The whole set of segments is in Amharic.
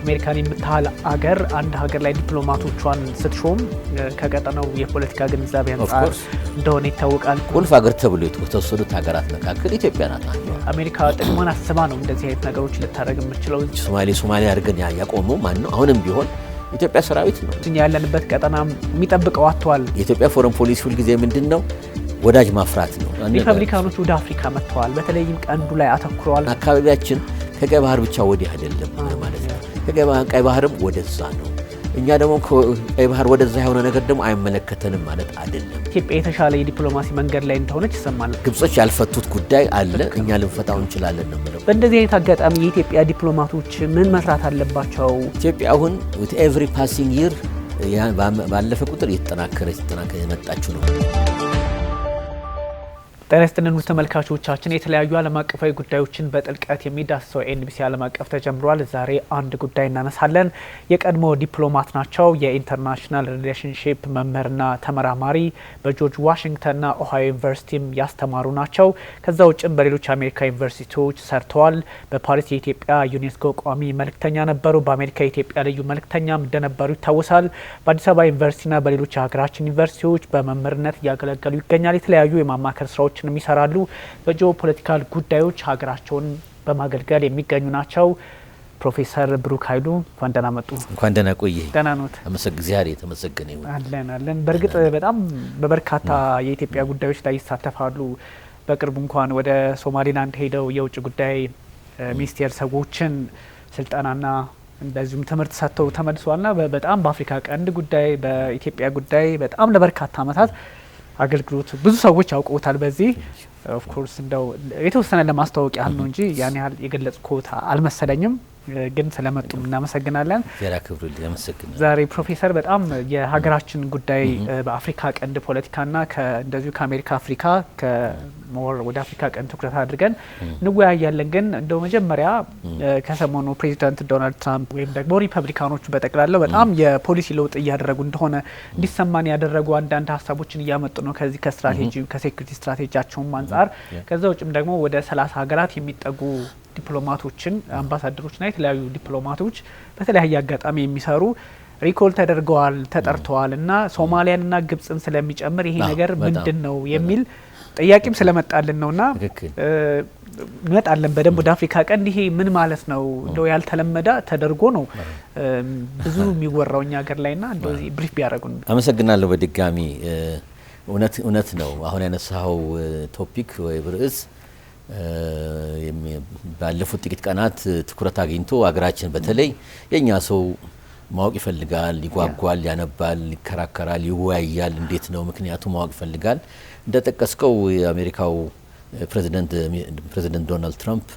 አሜሪካን የምታህል አገር አንድ ሀገር ላይ ዲፕሎማቶቿን ስትሾም ከቀጠናው የፖለቲካ ግንዛቤ አንፃር እንደሆነ ይታወቃል። ቁልፍ ሀገር ተብሎ የተወሰዱት ሀገራት መካከል ኢትዮጵያ ናት። አሜሪካ ጥቅሟን አስባ ነው እንደዚህ አይነት ነገሮች ልታደርግ የምትችለው። ሶማሌ አድርገን ያቆመው ማን ነው? አሁንም ቢሆን ኢትዮጵያ ሰራዊት ነው። እኛ ያለንበት ቀጠና የሚጠብቀው አጥቷል። የኢትዮጵያ ፎረን ፖሊሲ ሁልጊዜ ምንድነው? ወዳጅ ማፍራት ነው። ሪፐብሊካኖች ወደ አፍሪካ መጥተዋል። በተለይም ቀንዱ ላይ አተኩረዋል። አካባቢያችን ከቀይ ባህር ብቻ ወዲህ አይደለም ማለት ነው። ከቀይ ባህርም ወደዛ ነው። እኛ ደግሞ ከቀይ ባህር ወደዛ የሆነ ነገር ደግሞ አይመለከተንም ማለት አይደለም። ኢትዮጵያ የተሻለ የዲፕሎማሲ መንገድ ላይ እንደሆነች ይሰማል። ግብጾች ያልፈቱት ጉዳይ አለ፣ እኛ ልንፈታው እንችላለን ነው የምለው። በእንደዚህ አይነት አጋጣሚ የኢትዮጵያ ዲፕሎማቶች ምን መስራት አለባቸው? ኢትዮጵያ አሁን with every passing year ባለፈ ቁጥር እየተጠናከረ የመጣችው ነው። ጤና ይስጥልን ተመልካቾቻችን፣ የተለያዩ ዓለም አቀፋዊ ጉዳዮችን በጥልቀት የሚዳስሰው ኤንቢሲ ዓለም አቀፍ ተጀምሯል። ዛሬ አንድ ጉዳይ እናነሳለን። የቀድሞ ዲፕሎማት ናቸው። የኢንተርናሽናል ሪሌሽንሺፕ መምህርና ተመራማሪ በጆርጅ ዋሽንግተንና ኦሃዮ ዩኒቨርሲቲም ያስተማሩ ናቸው። ከዛ ውጭም በሌሎች አሜሪካ ዩኒቨርሲቲዎች ሰርተዋል። በፓሪስ የኢትዮጵያ ዩኔስኮ ቋሚ መልእክተኛ ነበሩ። በአሜሪካ የኢትዮጵያ ልዩ መልእክተኛም እንደነበሩ ይታወሳል። በአዲስ አበባ ዩኒቨርሲቲና በሌሎች የሀገራችን ዩኒቨርሲቲዎች በመምህርነት እያገለገሉ ይገኛል። የተለያዩ የማማከር ስራዎች የሚሰራሉ። በጂኦፖለቲካል ጉዳዮች ሀገራቸውን በማገልገል የሚገኙ ናቸው። ፕሮፌሰር ብሩክ ኃይሉ እንኳን ደህና መጡ። እንኳን ደህና ቆየ። ደህና ኖት? እግዚአብሔር የተመሰገነ ይሁን። አለን። በእርግጥ በጣም በበርካታ የኢትዮጵያ ጉዳዮች ላይ ይሳተፋሉ። በቅርቡ እንኳን ወደ ሶማሊላንድ ሄደው የውጭ ጉዳይ ሚኒስቴር ሰዎችን ስልጠናና እንደዚሁም ትምህርት ሰጥተው ተመልሰዋልና በጣም በአፍሪካ ቀንድ ጉዳይ በኢትዮጵያ ጉዳይ በጣም ለበርካታ ዓመታት አገልግሎት ብዙ ሰዎች ያውቁታል። በዚህ ኦፍ ኮርስ እንደው የተወሰነ ለማስተዋወቅ ያህል ነው እንጂ ያን ያህል የገለጽኩት አልመሰለኝም። ግን ስለመጡም እናመሰግናለን። ዛሬ ፕሮፌሰር በጣም የሀገራችን ጉዳይ በአፍሪካ ቀንድ ፖለቲካና እንደዚሁ ከአሜሪካ አፍሪካ ከሞር ወደ አፍሪካ ቀንድ ትኩረት አድርገን እንወያያለን። ግን እንደው መጀመሪያ ከሰሞኑ ፕሬዚዳንት ዶናልድ ትራምፕ ወይም ደግሞ ሪፐብሊካኖቹ በጠቅላላው በጣም የፖሊሲ ለውጥ እያደረጉ እንደሆነ እንዲሰማን ያደረጉ አንዳንድ ሀሳቦችን እያመጡ ነው። ከዚህ ከስትራቴጂ ከሴኩሪቲ ስትራቴጂያቸውም አንጻር ከዛ ውጭም ደግሞ ወደ 30 ሀገራት የሚጠጉ ዲፕሎማቶችን አምባሳደሮችና የተለያዩ ዲፕሎማቶች በተለያየ አጋጣሚ የሚሰሩ ሪኮል ተደርገዋል፣ ተጠርተዋል እና ሶማሊያንና ግብጽን ስለሚጨምር ይሄ ነገር ምንድነው የሚል ጥያቄም ስለመጣልን ነውና እንመጣለን በደንብ ወደ አፍሪካ ቀንድ ይሄ ምን ማለት ነው እንደው ያልተለመደ ተደርጎ ነው ብዙ የሚወራው እኛ ሀገር ላይና እንደው ብሪፍ ቢያደርጉን። አመሰግናለሁ በድጋሚ እውነት ነው። አሁን ያነሳው ቶፒክ ወይ ርዕስ ባለፉት ጥቂት ቀናት ትኩረት አግኝቶ አገራችን በተለይ የኛ ሰው ማወቅ ይፈልጋል፣ ይጓጓል፣ ያነባል፣ ይከራከራል፣ ይወያያል። እንዴት ነው ምክንያቱ ማወቅ ይፈልጋል። እንደጠቀስከው የአሜሪካው ፕሬዚደንት ዶናልድ ትራምፕ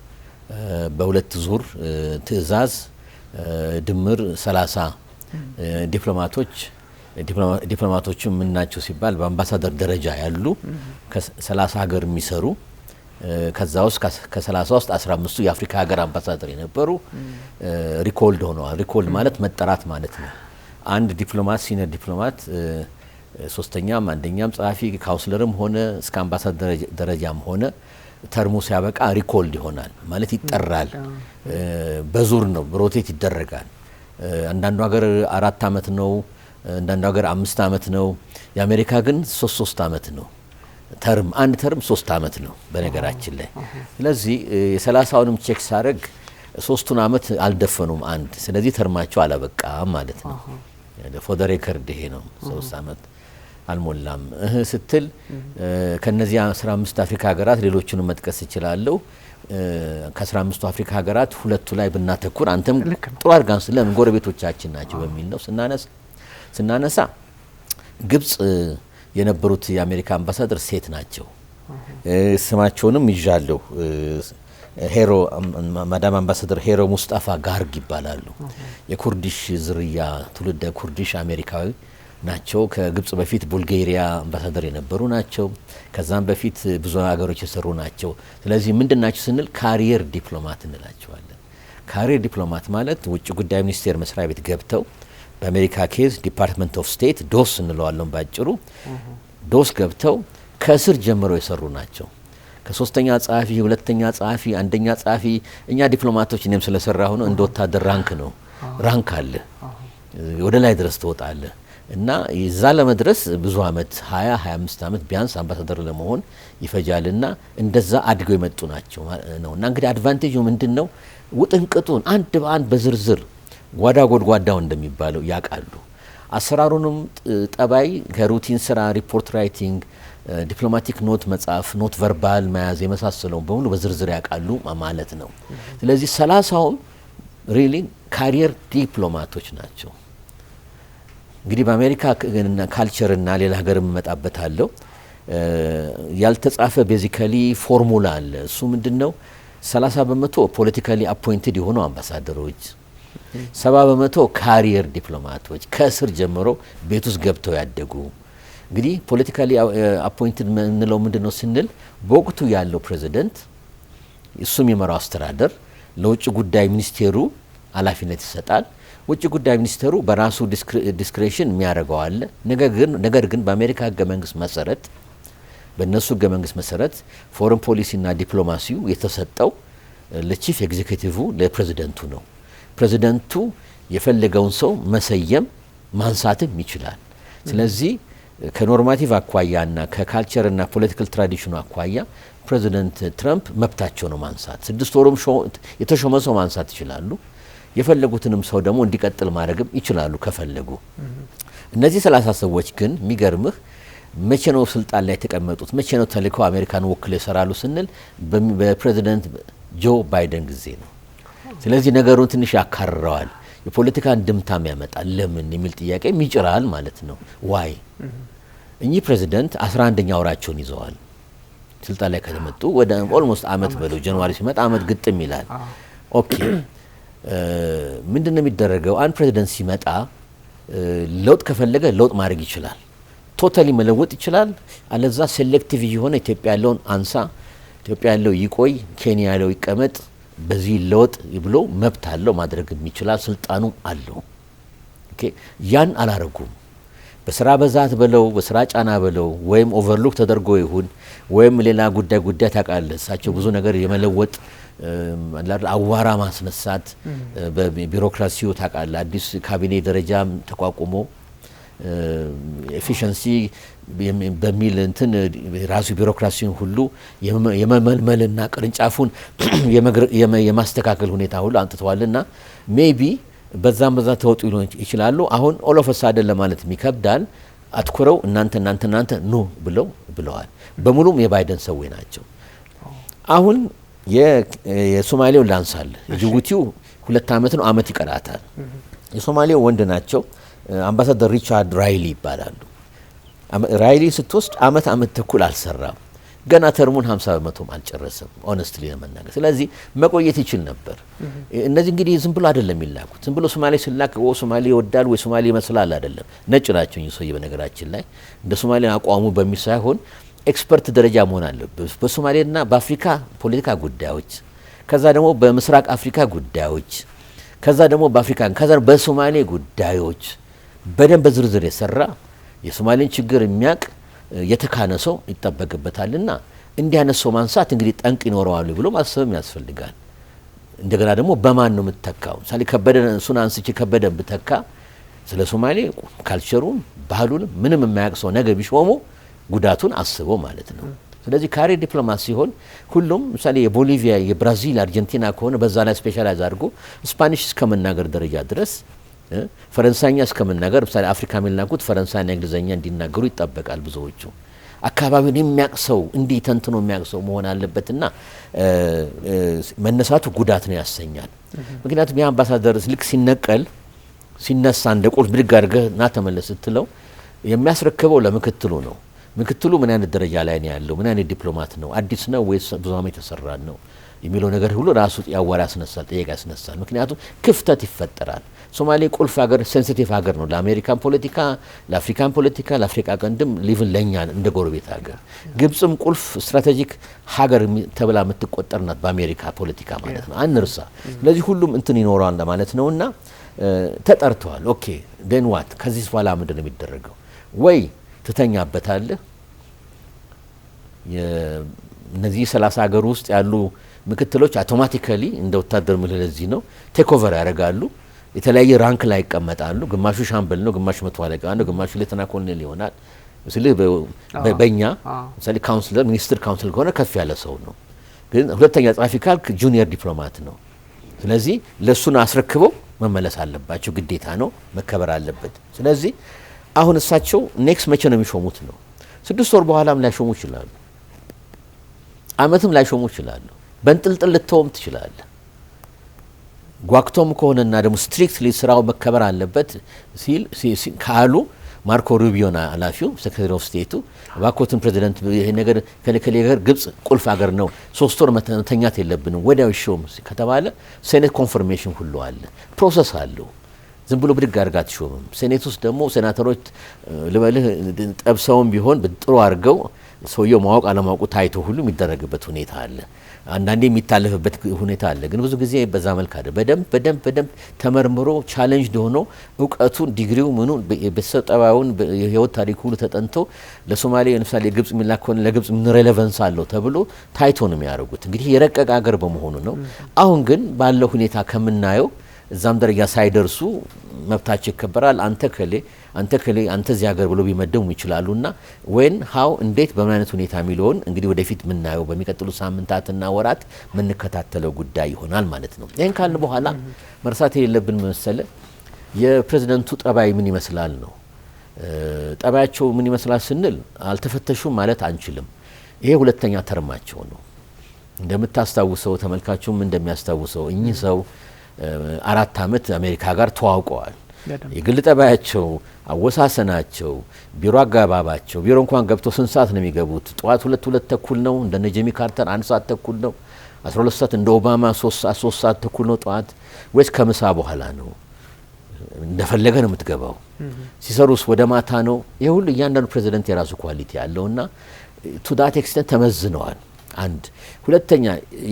በሁለት ዙር ትዕዛዝ ድምር 30 ዲፕሎማቶችም ምን ናቸው ሲባል በአምባሳደር ደረጃ ያሉ ከ30 ሀገር የሚሰሩ ከዛ ውስጥ ከ30 ውስጥ 15ቱ የአፍሪካ ሀገር አምባሳደር የነበሩ ሪኮልድ ሆነዋል። ሪኮልድ ማለት መጠራት ማለት ነው። አንድ ዲፕሎማት ሲኒየር ዲፕሎማት ሶስተኛም አንደኛም ጸሐፊ ካውንስለርም ሆነ እስከ አምባሳደር ደረጃም ሆነ ተርሙ ሲያበቃ ሪኮልድ ይሆናል ማለት ይጠራል። በዙር ነው፣ ሮቴት ይደረጋል። አንዳንዱ ሀገር 4 አመት ነው፣ አንዳንዱ ሀገር 5 አመት ነው። የአሜሪካ ግን 3 አመት ነው። አንድ ተርም 3 አመት ነው በነገራችን ላይ። ስለዚህ የ30ውንም ቼክ ሳረግ 3ቱን አመት አልደፈኑም አንድ። ስለዚህ ተርማቸው አላበቃም ማለት ነው። ፎር ዘ ሬከርድ ይሄ ነው 3 አመት አልሞላም ስትል ከነዚህ 15 አፍሪካ ሀገራት ሌሎቹንም መጥቀስ ይችላልው። ከ15ቱ አፍሪካ ሀገራት ሁለቱ ላይ ብናተኩር አንተም ጥሩ አድርጋን ስለምን ጎረቤቶቻችን ናቸው በሚል ነው ስናነሳ ግብጽ የነበሩት የአሜሪካ አምባሳደር ሴት ናቸው። ስማቸውንም ይዣለሁ። ማዳም አምባሳደር ሄሮ ሙስጣፋ ጋርግ ይባላሉ። የኩርዲሽ ዝርያ ትውልደ ኩርዲሽ አሜሪካዊ ናቸው። ከግብጽ በፊት ቡልጋሪያ አምባሳደር የነበሩ ናቸው። ከዛም በፊት ብዙ ሀገሮች የሰሩ ናቸው። ስለዚህ ምንድናቸው ስንል ካሪየር ዲፕሎማት እንላቸዋለን። ካሪየር ዲፕሎማት ማለት ውጭ ጉዳይ ሚኒስቴር መስሪያ ቤት ገብተው በአሜሪካ ኬዝ ዲፓርትመንት ኦፍ ስቴት ዶስ እንለዋለን ባጭሩ። ዶስ ገብተው ከስር ጀምረው የሰሩ ናቸው። ከሶስተኛ ጸሐፊ፣ ሁለተኛ ጸሐፊ፣ አንደኛ ጸሐፊ። እኛ ዲፕሎማቶች እኔም ስለሰራሁ ነው እንደ ወታደር ራንክ ነው ራንክ አለ ወደ ላይ ድረስ ትወጣለህ እና ይዛ ለመድረስ ብዙ አመት 20-25 አመት ቢያንስ አምባሳደር ለመሆን ይፈጃልና እንደዛ አድገው የመጡ ናቸው ነውና እንግዲህ አድቫንቴጁ ምንድነው ውጥንቅጡን አንድ በአንድ በዝርዝር ጓዳ ጎድጓዳው እንደሚባለው ያቃሉ አሰራሩንም ጠባይ ከሩቲን ስራ ሪፖርት ራይቲንግ ዲፕሎማቲክ ኖት መጻፍ ኖት ቨርባል መያዝ የመሳሰለው በሙሉ በዝርዝር ያቃሉ ማለት ነው ስለዚህ 30ውን ሪሊ ካሪየር ዲፕሎማቶች ናቸው እንግዲህ በአሜሪካ ካልቸር እና ሌላ ሀገር መጣበታለው ያልተጻፈ ቤዚካሊ ፎርሙላ አለ እሱ ምንድነው 30% ፖለቲካሊ አፖይንትድ የሆኑ አምባሳደሮች 70% ካሪየር ዲፕሎማቶች ከስር ጀምሮ ቤት ውስጥ ገብተው ያደጉ እንግዲህ ፖለቲካሊ አፖይንትድ ምንለው ምንድነው ስንል በወቅቱ ያለው ፕሬዚደንት እሱም የመራው አስተዳደር ለውጭ ጉዳይ ሚኒስቴሩ ኃላፊነት ይሰጣል ውጭ ጉዳይ ሚኒስቴሩ በራሱ ዲስክሬሽን የሚያደርገው አለ ነገር ግን በአሜሪካ ህገ መንግስት መሰረት በእነሱ ህገ መንግስት መሰረት ፎረን ፖሊሲና ዲፕሎማሲው የተሰጠው ለቺፍ ኤግዜኪቲቭ ለፕሬዚደንቱ ነው ፕሬዚደንቱ የፈለገውን ሰው መሰየም ማንሳትም ይችላል ስለዚህ ከኖርማቲቭ አኳያና ከካልቸርና ፖለቲካል ትራዲሽኑ አኳያ ፕሬዚደንት ትራምፕ መብታቸው ነው ማንሳት 6 ወሩም የተሾመ ሰው ማንሳት ይችላሉ የፈለጉትንም ሰው ደግሞ እንዲቀጥል ማድረግም ይችላሉ ከፈለጉ እነዚህ 30 ሰዎች ግን የሚገርምህ መቼ ነው ስልጣን ላይ ተቀመጡት መቼ ነው ተልከው አሜሪካን ወክለው ይሰራሉ ስንል በፕሬዚደንት ጆ ባይደን ጊዜ ነው ስለዚህ ነገሩን ትንሽ ያካርረዋል የፖለቲካ እንድምታም ያመጣል ለምን የሚል ጥያቄ ይጭራል ማለት ነው ዋይ እኚህ ፕሬዚደንት 11ኛ ወራቸውን ይዘዋል ስልጣን ላይ ከተመጡ ወደ ኦልሞስት አመት በለው ጃንዋሪ ሲመጣ አመት ግጥም ይላል ኦኬ ምንድነው የሚደረገው አንድ ፕሬዚደንት ሲመጣ ለውጥ ከፈለገ ለውጥ ማድረግ ይችላል ቶታሊ መለወጥ ይችላል አለዛ ሴሌክቲቭ የሆነ ኢትዮጵያ ያለውን አንሳ ኢትዮጵያ ያለው ይቆይ ኬንያ ያለው ይቀመጥ በዚህ ለውጥ ብሎ መብት አለው ማድረግ የሚችላል ስልጣኑ አለው ኦኬ ያን አላረጉም በስራ በዛት በለው በስራ ጫና በለው ወይም ኦቨርሉክ ተደርጎ ይሁን ወይም ሌላ ጉዳይ ታቃለሳቸው ብዙ ነገር የመለወጥ አዋራ ማስነሳት በቢሮክራሲው ታቃለ አዲስ ካቢኔ ደረጃም ተቋቁሞ ኤፊሺየንሲ በሚል እንትን ራሱ ቢሮክራሲውን ሁሉ የመመልመልና ቅርንጫፉን የማስተካከል ሁኔታ ሁሉ አንጥተዋልና ሜቢ በዛም ተወጡ ይችላሉ አሁን ኦል ኦፍ ሳደን ለማለት የሚከብዳል አትኩረው እናንተ ኑ ብለዋል በሙሉም የባይደን ሰዎች ናቸው አሁን የሶማሌው ላንሳል የጅቡቲው 2 አመት ነው አመት ይቀራታል የሶማሌው ወንድ ናቸው አምባሳደር ሪቻርድ ራይሊ ይባላሉ ራይሊ ስትወስድ አመት ተኩል አልሰራም ገና ተርሙን 50% አልጨረሰም ሆነስትሊ ለመናገር ስለዚህ መቆየት ይችል ነበር እነዚህ እንግዲህ ዝም ብሎ አይደለም ይላኩት ዝም ብሎ ሶማሌ ስላክ ሶማሌ ይወዳል ወይ ሶማሌ ይመስላል አይደለም ነጭ ናቸው ይሰይ በነገራችን ላይ እንደ ሶማሌ አቋሙ በሚሳይሆን ኤክስፐርት ደረጃ መሆን አለበት በሶማሌና በአፍሪካ ፖለቲካ ጉዳዮች ከዛ ደግሞ በምስራቅ አፍሪካ ጉዳዮች ከዛ ደግሞ በአፍሪካ ከዛ በሶማሌ ጉዳዮች በደንብ ዝርዝር የሰራ የሶማሌን ችግር የሚያቅ የተካነሰው ይተበቀበታልና እንዲያነሰው ማንሳት እንግዲህ ጠንቅ ይኖረዋል ብሎ ማሰብ ያስፈልጋል እንደገና ደግሞ በማን ነው የምትተካው ሳሊ ከበደ ሱናንስ ከበደ ብተካ ስለ ሶማሌ ካልቸሩን ባህሉን ምንም የማያቅ ሰው ነገ ቢሾሙ ጉዳቱን አስበው ማለት ነው ስለዚህ ካሪ ዲፕሎማሲ ሲሆን ሁሉም ምሳሌ የቦሊቪያ የብራዚል አርጀንቲና ከሆነ በዛ ላይ ስፔሻላይዝ አድርጎ ስፓኒሽ እስከመናገር ደረጃ ድረስ ፈረንሳይኛ እስከመናገር ምሳሌ አፍሪካ ሚልናቁት ፈረንሳይኛ እንግሊዘኛ እንዲናገሩ ይጣበቃል ብዙዎቹ አካባቢውን የሚያቅሰው እንዲህ ተንትኖ የሚያቅሰው መሆን አለበትና መነሳቱ ጉዳት ነው ያሰኛል ምክንያቱም የአምባሳደር ልክ ሲነሳ እንደ ቁልፍ ብድግ አድርገህ ና ተመለስ ስትለው የሚያስረክበው ለምክትሉ ነው ምክትሉ ምን አይነት ደረጃ ላይ ነው ያለው ምን አይነት ዲፕሎማት ነው አዲስ ነው ወይስ ብዙ አመት የተሰራ ነው የሚለው ነገር ሁሉ ራሱ ያዋራ ያስነሳል ጥያቄ ያስነሳል ምክንያቱም ክፍተት ይፈጠራል ሶማሌ ቁልፍ ሀገር ሴንሲቲቭ ሀገር ነው ለአሜሪካን ፖለቲካ ለአፍሪካን ፖለቲካ ለአፍሪካ ቀንድም ሊቭን ለኛ እንደ ጎረቤት ሀገር ግብጽም ቁልፍ ስትራቴጂክ ሀገር ተብላ የምትቆጠርናት በአሜሪካ ፖለቲካ ማለት ነው አንርሳ ስለዚህ ሁሉም እንትን ይኖራል ማለት ነውና ተጠርተዋል ኦኬ then what ከዚህ በኋላ ምንድነው የሚደረገው ወይ ትተኛበታለህ የነዚህ 30 ሀገር ውስጥ ያሉ ምክትሎች አውቶማቲካሊ እንደ ወታደር ምልለዚህ ነው ቴክ ኦቨር ያደርጋሉ የተለያየ ራንክ ላይ ይቀመጣሉ። ግማሹ ሻምበል ነው፣ ግማሹ መቶ አለቃ ነው፣ ግማሹ ሌተና ኮሎኔል ይሆናል። ስለዚህ በእኛ ለምሳሌ ካውንስለር ሚኒስትር ካውንስል ከሆነ ከፍ ያለ ሰው ነው። ግን ሁለተኛ ጸሐፊ ካልክ ጁኒየር ዲፕሎማት ነው። ስለዚህ ለሱን አስረክበው መመለስ አለባቸው፣ ግዴታ ነው፣ መከበር አለበት። ስለዚህ አሁን እሳቸው ኔክስት መቼ ነው የሚሾሙት ነው። 6 ወር በኋላም ላይሾሙ ይችላሉ፣ አመትም ላይሾሙ ይችላሉ። በእንጥልጥል ልተውም ትችላለህ። ጓግቶም ከሆነና ደግሞ ስትሪክትሊ ስራው መከበር አለበት ሲል ካሉ ማርኮ ሩቢዮና ኃላፊው ሴክሬታሪ ኦፍ ስቴቱ ባኮትን ፕሬዚደንት ይሄ ነገር ከለከለ ነገር ግብጽ ቁልፍ ሀገር ነው 3 ወር መተኛት የለብንም ወዲያው ይሾም ከተባለ ሴኔት ኮንፈርሜሽን ሁሉ አለ፣ ፕሮሰስ አለው። ዝም ብሎ ብድግ አድርጋ አትሾምም። ሴኔት ውስጥ ደግሞ ሴናተሮች ልበልህ ጠብሰውም ቢሆን ጥሩ አድርገው ሰውየው ማወቅ አለማወቁ ታይቶ ሁሉ የሚደረግበት ሁኔታ አለ። አንዳንዴ የሚታለፍበት ሁኔታ አለ። ግን ብዙ ጊዜ በዛ መልክ አይደል። በደንብ ተመርምሮ ቻሌንጅ ሆኖ እውቀቱን ዲግሪው ምኑ ቤተሰብ ጠባዩን የህይወት ታሪኩ ሁሉ ተጠንቶ ለሶማሌ ለምሳሌ ግብጽ የሚላከውን ለግብጽ ምን ሬሌቫንስ አለው ተብሎ ታይቶ ነው የሚያደርጉት። እንግዲህ የረቀቀ ሀገር በመሆኑ ነው። አሁን ግን ባለው ሁኔታ ከምናየው እዛም ደረጃ ሳይደርሱ መብታቸው ይከበራል። አንተ እዚህ ሀገር ብሎ ቢመደሙ ይችላሉና ወይን ሀው እንዴት በምን አይነት ሁኔታ የሚለውን እንግዲህ ወደፊት የምናየው በሚቀጥሉ ሳምንታትና ወራት የምንከታተለው ጉዳይ ይሆናል ማለት ነው። ይህን ካልን በኋላ መርሳት የሌለብን መሰለ የፕሬዝደንቱ ጠባይ ምን ይመስላል ነው። ጠባያቸው ምን ይመስላል ስንል አልተፈተሹም ማለት አንችልም። ይሄ ሁለተኛ ተርማቸው ነው። እንደምታስታውሰው ተመልካቹም እንደሚያስታውሰው እኚህ ሰው 4 አመት አሜሪካ ጋር ተዋውቀዋል። የግል ጠባያቸው፣ አወሳሰናቸው፣ ቢሮ አጋባባቸው ቢሮ እንኳን ገብቶ ስንት ሰዓት ነው የሚገቡት? ጠዋት 2 ተኩል ነው። እንደ ጄሚ ካርተር 1 ሰዓት ተኩል ነው። 12 ሰዓት እንደ ኦባማ 3 ሰዓት ተኩል ነው ጠዋት ወይስ ከምሳ በኋላ ነው? እንደፈለገ ነው የምትገባው። ሲሰሩስ ወደ ማታ ነው። ይሄ ሁሉ እያንዳንዱ ፕሬዚደንት የራሱ ኳሊቲ ያለውና ቱ ዳት ኤክስቴንት ተመዝነዋል። አንድ ሁለተኛ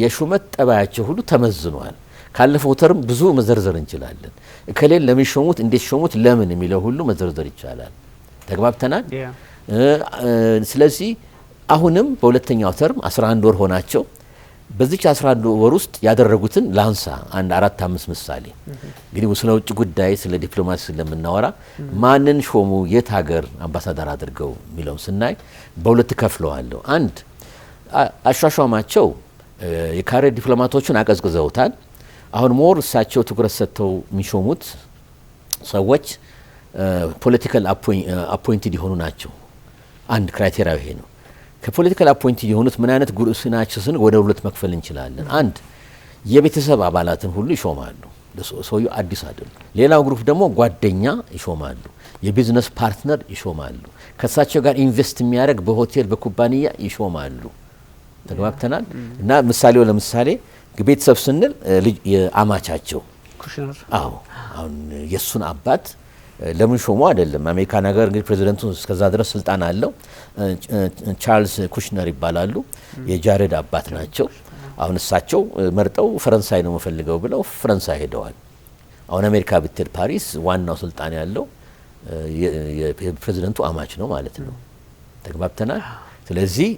የሹመት ጠባያቸው ሁሉ ተመዝነዋል። ካለፈው ተርም ብዙ መዘርዘር እንችላለን። ከሌለ ለሚሾሙት እንዴት ሾሙት ለምን የሚለው ሁሉ መዘርዘር ይቻላል። ተግባብተናል። ስለዚህ አሁንም በሁለተኛው ተርም 11 ወር ሆናቸው። በዚች 11 ወር ውስጥ ያደረጉትን ላንሳ አንድ 4-5 ምሳሌ። እንግዲህ ስለ ውጭ ጉዳይ ስለ ዲፕሎማሲ ስለምናወራ ማንን ሾሙ የት ሀገር አምባሳደር አድርገው የሚለውን ስናይ በሁለት ከፍለዋለሁ። አንድ አሿሿማቸው የካሬ ዲፕሎማቶችን አቀዝቅዘውታል። አሁን ሞር እሳቸው ትኩረት ሰጥተው የሚሾሙት ሰዎች ፖለቲካል አፖይንትድ የሆኑ ናቸው። አንድ ክራይቴሪያ ይሄ ነው። ከፖለቲካል አፖይንትድ የሆኑት ምን አይነት ግሩፕ ናቸው ስን ወደ ሁለት መክፈል እንችላለን። አንድ የቤተሰብ አባላትን ሁሉ ይሾማሉ፣ ሰውየው አዲስ አይደለም። ሌላው ግሩፕ ደግሞ ጓደኛ ይሾማሉ፣ የቢዝነስ ፓርትነር ይሾማሉ፣ ከእሳቸው ጋር ኢንቨስት የሚያደርግ በሆቴል በኩባንያ ይሾማሉ። ተግባብተናል። እና ምሳሌው ለምሳሌ ቤተሰብ ስንል የአማቻቸው ኩሽነር አሁን የሱን አባት ለምን ሾሙ አይደለም። አሜሪካ ነገር እንግዲህ ፕሬዚደንቱ እስከዛ ድረስ ስልጣን አለው። ቻርልስ ኩሽነር ይባላሉ። የጃሬድ አባት ናቸው። አሁን እሳቸው መርጠው ፈረንሳይ ነው መፈልገው ብለው ፈረንሳይ ሄደዋል። አሁን አሜሪካ ብትሄድ ፓሪስ ዋናው ስልጣን ያለው የፕሬዚደንቱ አማች ነው ማለት ነው። ተግባብተናል። ስለዚህ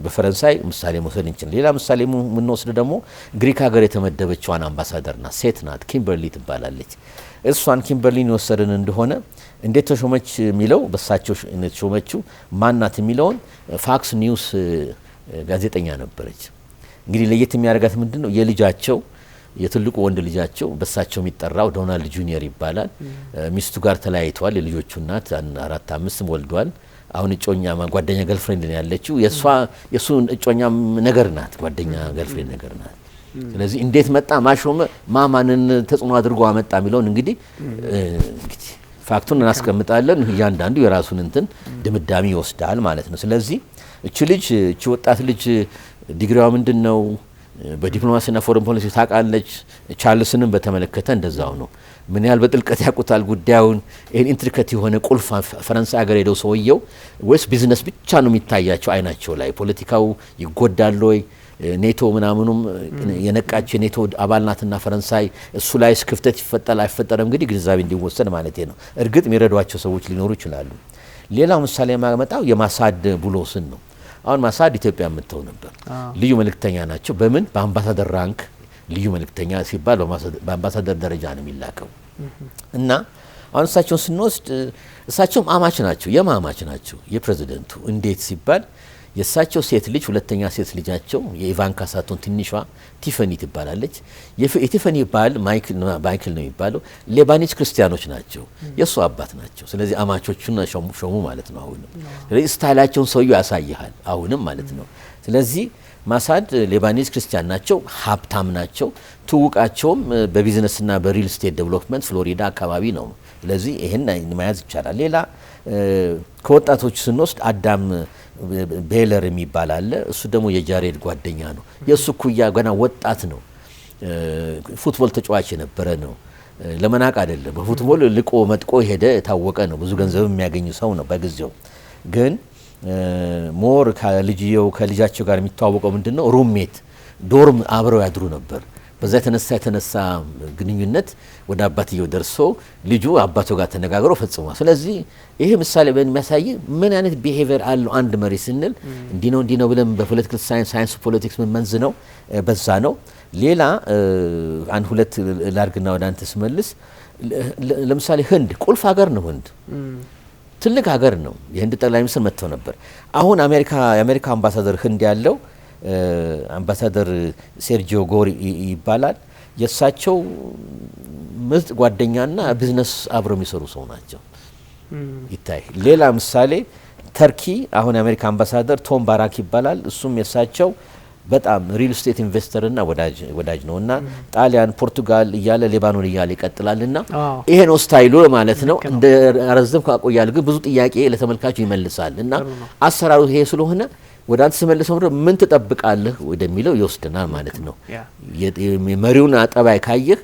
በፈረንሳይ ምሳሌ መውሰድ እንችላለን። ሌላ ምሳሌ የምንወስድ ደግሞ ግሪክ ሀገር የተመደበችዋን አምባሳደር ናት። ሴት ናት፣ ኪምበርሊ ትባላለች። እሷን ኪምበርሊን የወሰድን እንደሆነ እንዴት ተሾመች የሚለው በሳቸው የተሾመችው ማናት የሚለውን ፋክስ ኒውስ ጋዜጠኛ ነበረች። እንግዲህ ለየት የሚያደርጋት ምንድነው? የልጃቸው የትልቁ ወንድ ልጃቸው በሳቸው የሚጠራው ዶናልድ ጁኒየር ይባላል። ሚስቱ ጋር ተለያይተዋል። የልጆቹ እናት 4-5 ወልዷል። አሁን እጮኛ ጓደኛ ገልፍሬንድ ነው ያለችው። የሱ እጮኛ ነገር ናት፣ ጓደኛ ገልፍሬንድ ነገር ናት። ስለዚህ እንዴት መጣ ማሾመ ማማንን ተጽዕኖ አድርጎ አመጣ የሚለውን እንግዲህ ፋክቱን እናስቀምጣለን። እያንዳንዱ የራሱን እንትን ድምዳሜ ይወስዳል ማለት ነው። ስለዚህ እቺ ወጣት ልጅ ዲግሪዋ ምንድነው? በዲፕሎማሲና ፎሬን ፖሊሲ ታውቃለች። ቻርልስንም በተመለከተ እንደዛው ነው። ምን ያህል በጥልቀት ያውቁታል ጉዳዩን። ይሄን ኢንትሪከት የሆነ ቁልፍ ፈረንሳይ ሀገር ሄደው ሰውየው ወይስ ቢዝነስ ብቻ ነው የሚታያቸው አይናቸው ላይ? ፖለቲካው ይጎዳል ወይ? ኔቶ ምናምኑም የነቃች የኔቶ አባል ናትና ፈረንሳይ እሱ ላይ ክፍተት ይፈጠራል አይፈጠርም? እንግዲህ ግንዛቤ እንዲወሰድ ማለት ነው። እርግጥ የሚረዷቸው ሰዎች ሊኖሩ ይችላሉ። ሌላው ምሳሌ የማመጣው የማሳድ ቡሎስን ነው። አሁን ማሳድ ኢትዮጵያ የምትተው ነበር። ልዩ መልእክተኛ ናቸው። በምን በአምባሳደር ራንክ ልዩ መልእክተኛ ሲባል በአምባሳደር ደረጃ ነው የሚላከው። እና አሁን እሳቸውን ስንወስድ እሳቸውም አማች ናቸው፣ የማማች ናቸው የፕሬዚደንቱ። እንዴት ሲባል የእሳቸው ሴት ልጅ ሁለተኛ ሴት ልጃቸው የኢቫንካ ሳቶን ትንሿ ቲፈኒ ትባላለች። የቲፈኒ ባል ማይክል ነው የሚባለው። ሌባኒዝ ክርስቲያኖች ናቸው፣ የእሱ አባት ናቸው። ስለዚህ አማቾቹን ሾሙ ማለት ነው። አሁንም ስለዚህ ስታይላቸውን ሰውየው ያሳይሃል አሁንም ማለት ነው። ስለዚህ ማሳድ ሌባኒዝ ክርስቲያን ናቸው፣ ሀብታም ናቸው። ትውቃቸውም በቢዝነስና በሪል ስቴት ዴቨሎፕመንት ፍሎሪዳ አካባቢ ነው። ስለዚህ ይሄን መያዝ ይቻላል። ሌላ ከወጣቶቹ ስንወስድ አዳም ቤለር የሚባል አለ። እሱ ደግሞ የጃሬድ ጓደኛ ነው። የእሱ ኩያ ገና ወጣት ነው። ፉትቦል ተጫዋች የነበረ ነው። ለመናቅ አይደለም። በፉትቦል ልቆ መጥቆ ሄደ የታወቀ ነው። ብዙ ገንዘብ የሚያገኙ ሰው ነው በጊዜው። ግን ሞር ከልጃቸው ጋር የሚተዋወቀው ምንድነው ሩሜት ዶርም አብረው ያድሩ ነበር። በዛ የተነሳ ግንኙነት ወደ አባትየው ደርሶ ልጁ አባቱ ጋር ተነጋግረው ፈጽሟል። ስለዚህ ይሄ ምሳሌ በሚያሳይ ምን አይነት ቢሄቪየር አለው አንድ መሪ ስንል እንዲህ ነው ብለን በፖለቲካል ሳይንስ ፖለቲክስ መንዝ ነው በዛ ነው። ሌላ አንድ ሁለት ላርግና ወደ አንተ ስመልስ ለምሳሌ ህንድ ቁልፍ ሀገር ነው። ህንድ ትልቅ ሀገር ነው። የህንድ ጠቅላይ ሚኒስትር መጥተው ነበር። አሁን የአሜሪካ አምባሳደር ህንድ ያለው አምባሳደር ሴርጂዮ ጎሪ ይባላል። የእሳቸው ምርጥ ጓደኛና ቢዝነስ አብረው የሚሰሩ ሰው ናቸው። ይታይ። ሌላ ምሳሌ ተርኪ አሁን የአሜሪካ አምባሳደር ቶም ባራክ ይባላል። እሱም የእሳቸው በጣም ሪል ስቴት ኢንቨስተርና ወዳጅ ነውና ጣሊያን፣ ፖርቱጋል እያለ ሌባኖን እያለ ይቀጥላልና ይሄ ነው ስታይሉ ማለት ነው። እንደ አረዘም ካቆያል ግን ብዙ ጥያቄ ለተመልካቹ ይመልሳል እና አሰራሩ ይሄ ስለሆነ ወደ አንተ ስመልሰው ምን ትጠብቃለህ ወደሚለው ይወስደናል ማለት ነው። የመሪውን አጠባይ ካየህ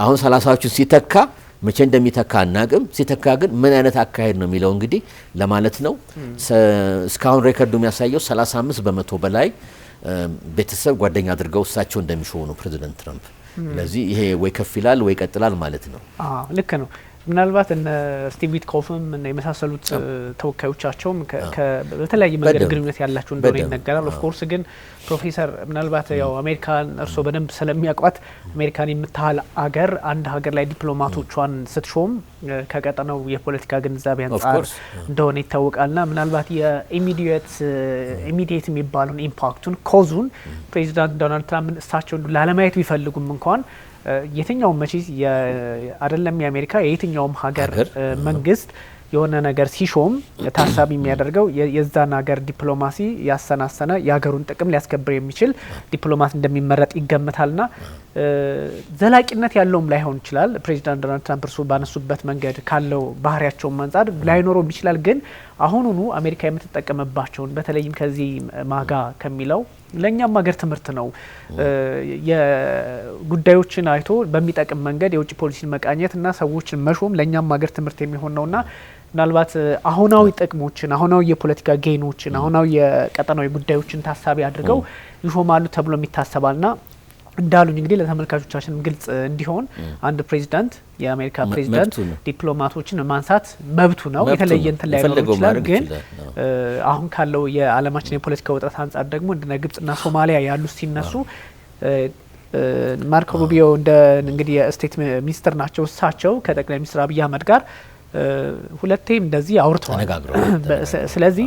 አሁን 30ዎቹን ሲተካ መቼ እንደሚተካ አናቅም። ሲተካ ግን ምን አይነት አካሄድ ነው የሚለው እንግዲህ ለማለት ነው። እስካሁን ሬከርዱ የሚያሳየው 35% በላይ ቤተሰብ ጓደኛ አድርገው እሳቸው እንደሚሾሙ ነው ፕሬዚደንት ትራምፕ። ስለዚህ ይሄ ወይ ከፍ ይላል ወይ ይቀጥላል ማለት ነው። ልክ ነው። ምናልባት እነ ስቲቭ ዊትኮፍም እና የመሳሰሉት ተወካዮቻቸውም በተለያየ መንገድ ግንኙነት ያላቸው እንደሆነ ይነገራል። ኦፍ ኮርስ ግን ፕሮፌሰር ምናልባት ያው አሜሪካን እርሶ በደንብ ስለሚያውቋት አሜሪካን የምታህል አገር አንድ ሀገር ላይ ዲፕሎማቶቿን ስትሾም ከቀጠናው የፖለቲካ ግንዛቤ አንጻር እንደሆነ ይታወቃልና ምናልባት የኢሚዲየት የሚባለውን ኢምፓክቱን ኮዙን ፕሬዚዳንት ዶናልድ ትራምፕ እሳቸው ላለማየት ቢፈልጉም እንኳን የትኛውም መቼስ አይደለም የአሜሪካ የየትኛውም ሀገር መንግስት የሆነ ነገር ሲሾም ታሳቢ የሚያደርገው የዛን ሀገር ዲፕሎማሲ ያሰናሰነ የሀገሩን ጥቅም ሊያስከብር የሚችል ዲፕሎማት እንደሚመረጥ ይገመታልና ዘላቂነት ያለውም ላይሆን ይችላል። ፕሬዚዳንት ዶናልድ ትራምፕ እርሱ ባነሱበት መንገድ ካለው ባህሪያቸው አንጻር ላይኖረው ይችላል። ግን አሁኑኑ አሜሪካ የምትጠቀምባቸውን በተለይም ከዚህ ማጋ ከሚለው ለኛም ሀገር ትምህርት ነው። የጉዳዮችን አይቶ በሚጠቅም መንገድ የውጭ ፖሊሲን መቃኘት እና ሰዎችን መሾም ለኛም ሀገር ትምህርት የሚሆን ነውና ምናልባት አሁናዊ ጥቅሞችን፣ አሁናዊ የፖለቲካ ጌኖችን፣ አሁናዊ የቀጠናዊ ጉዳዮችን ታሳቢ አድርገው ይሾማሉ ተብሎ የሚታሰባልና እንዳሉኝ እንግዲህ ለተመልካቾቻችን ግልጽ እንዲሆን አንድ ፕሬዚዳንት የአሜሪካ ፕሬዚዳንት ዲፕሎማቶችን ማንሳት መብቱ ነው። የተለየ እንትን ላይ ነው ይችላል። ግን አሁን ካለው የዓለማችን የፖለቲካ ውጥረት አንጻር ደግሞ እንደ ግብጽና ሶማሊያ ያሉ ሲነሱ ማርኮ ሩቢዮ እንግዲህ የስቴት ሚኒስትር ናቸው። እሳቸው ከጠቅላይ ሚኒስትር አብይ አህመድ ጋር ሁለቴም እንደዚህ አውርተዋል። ስለዚህ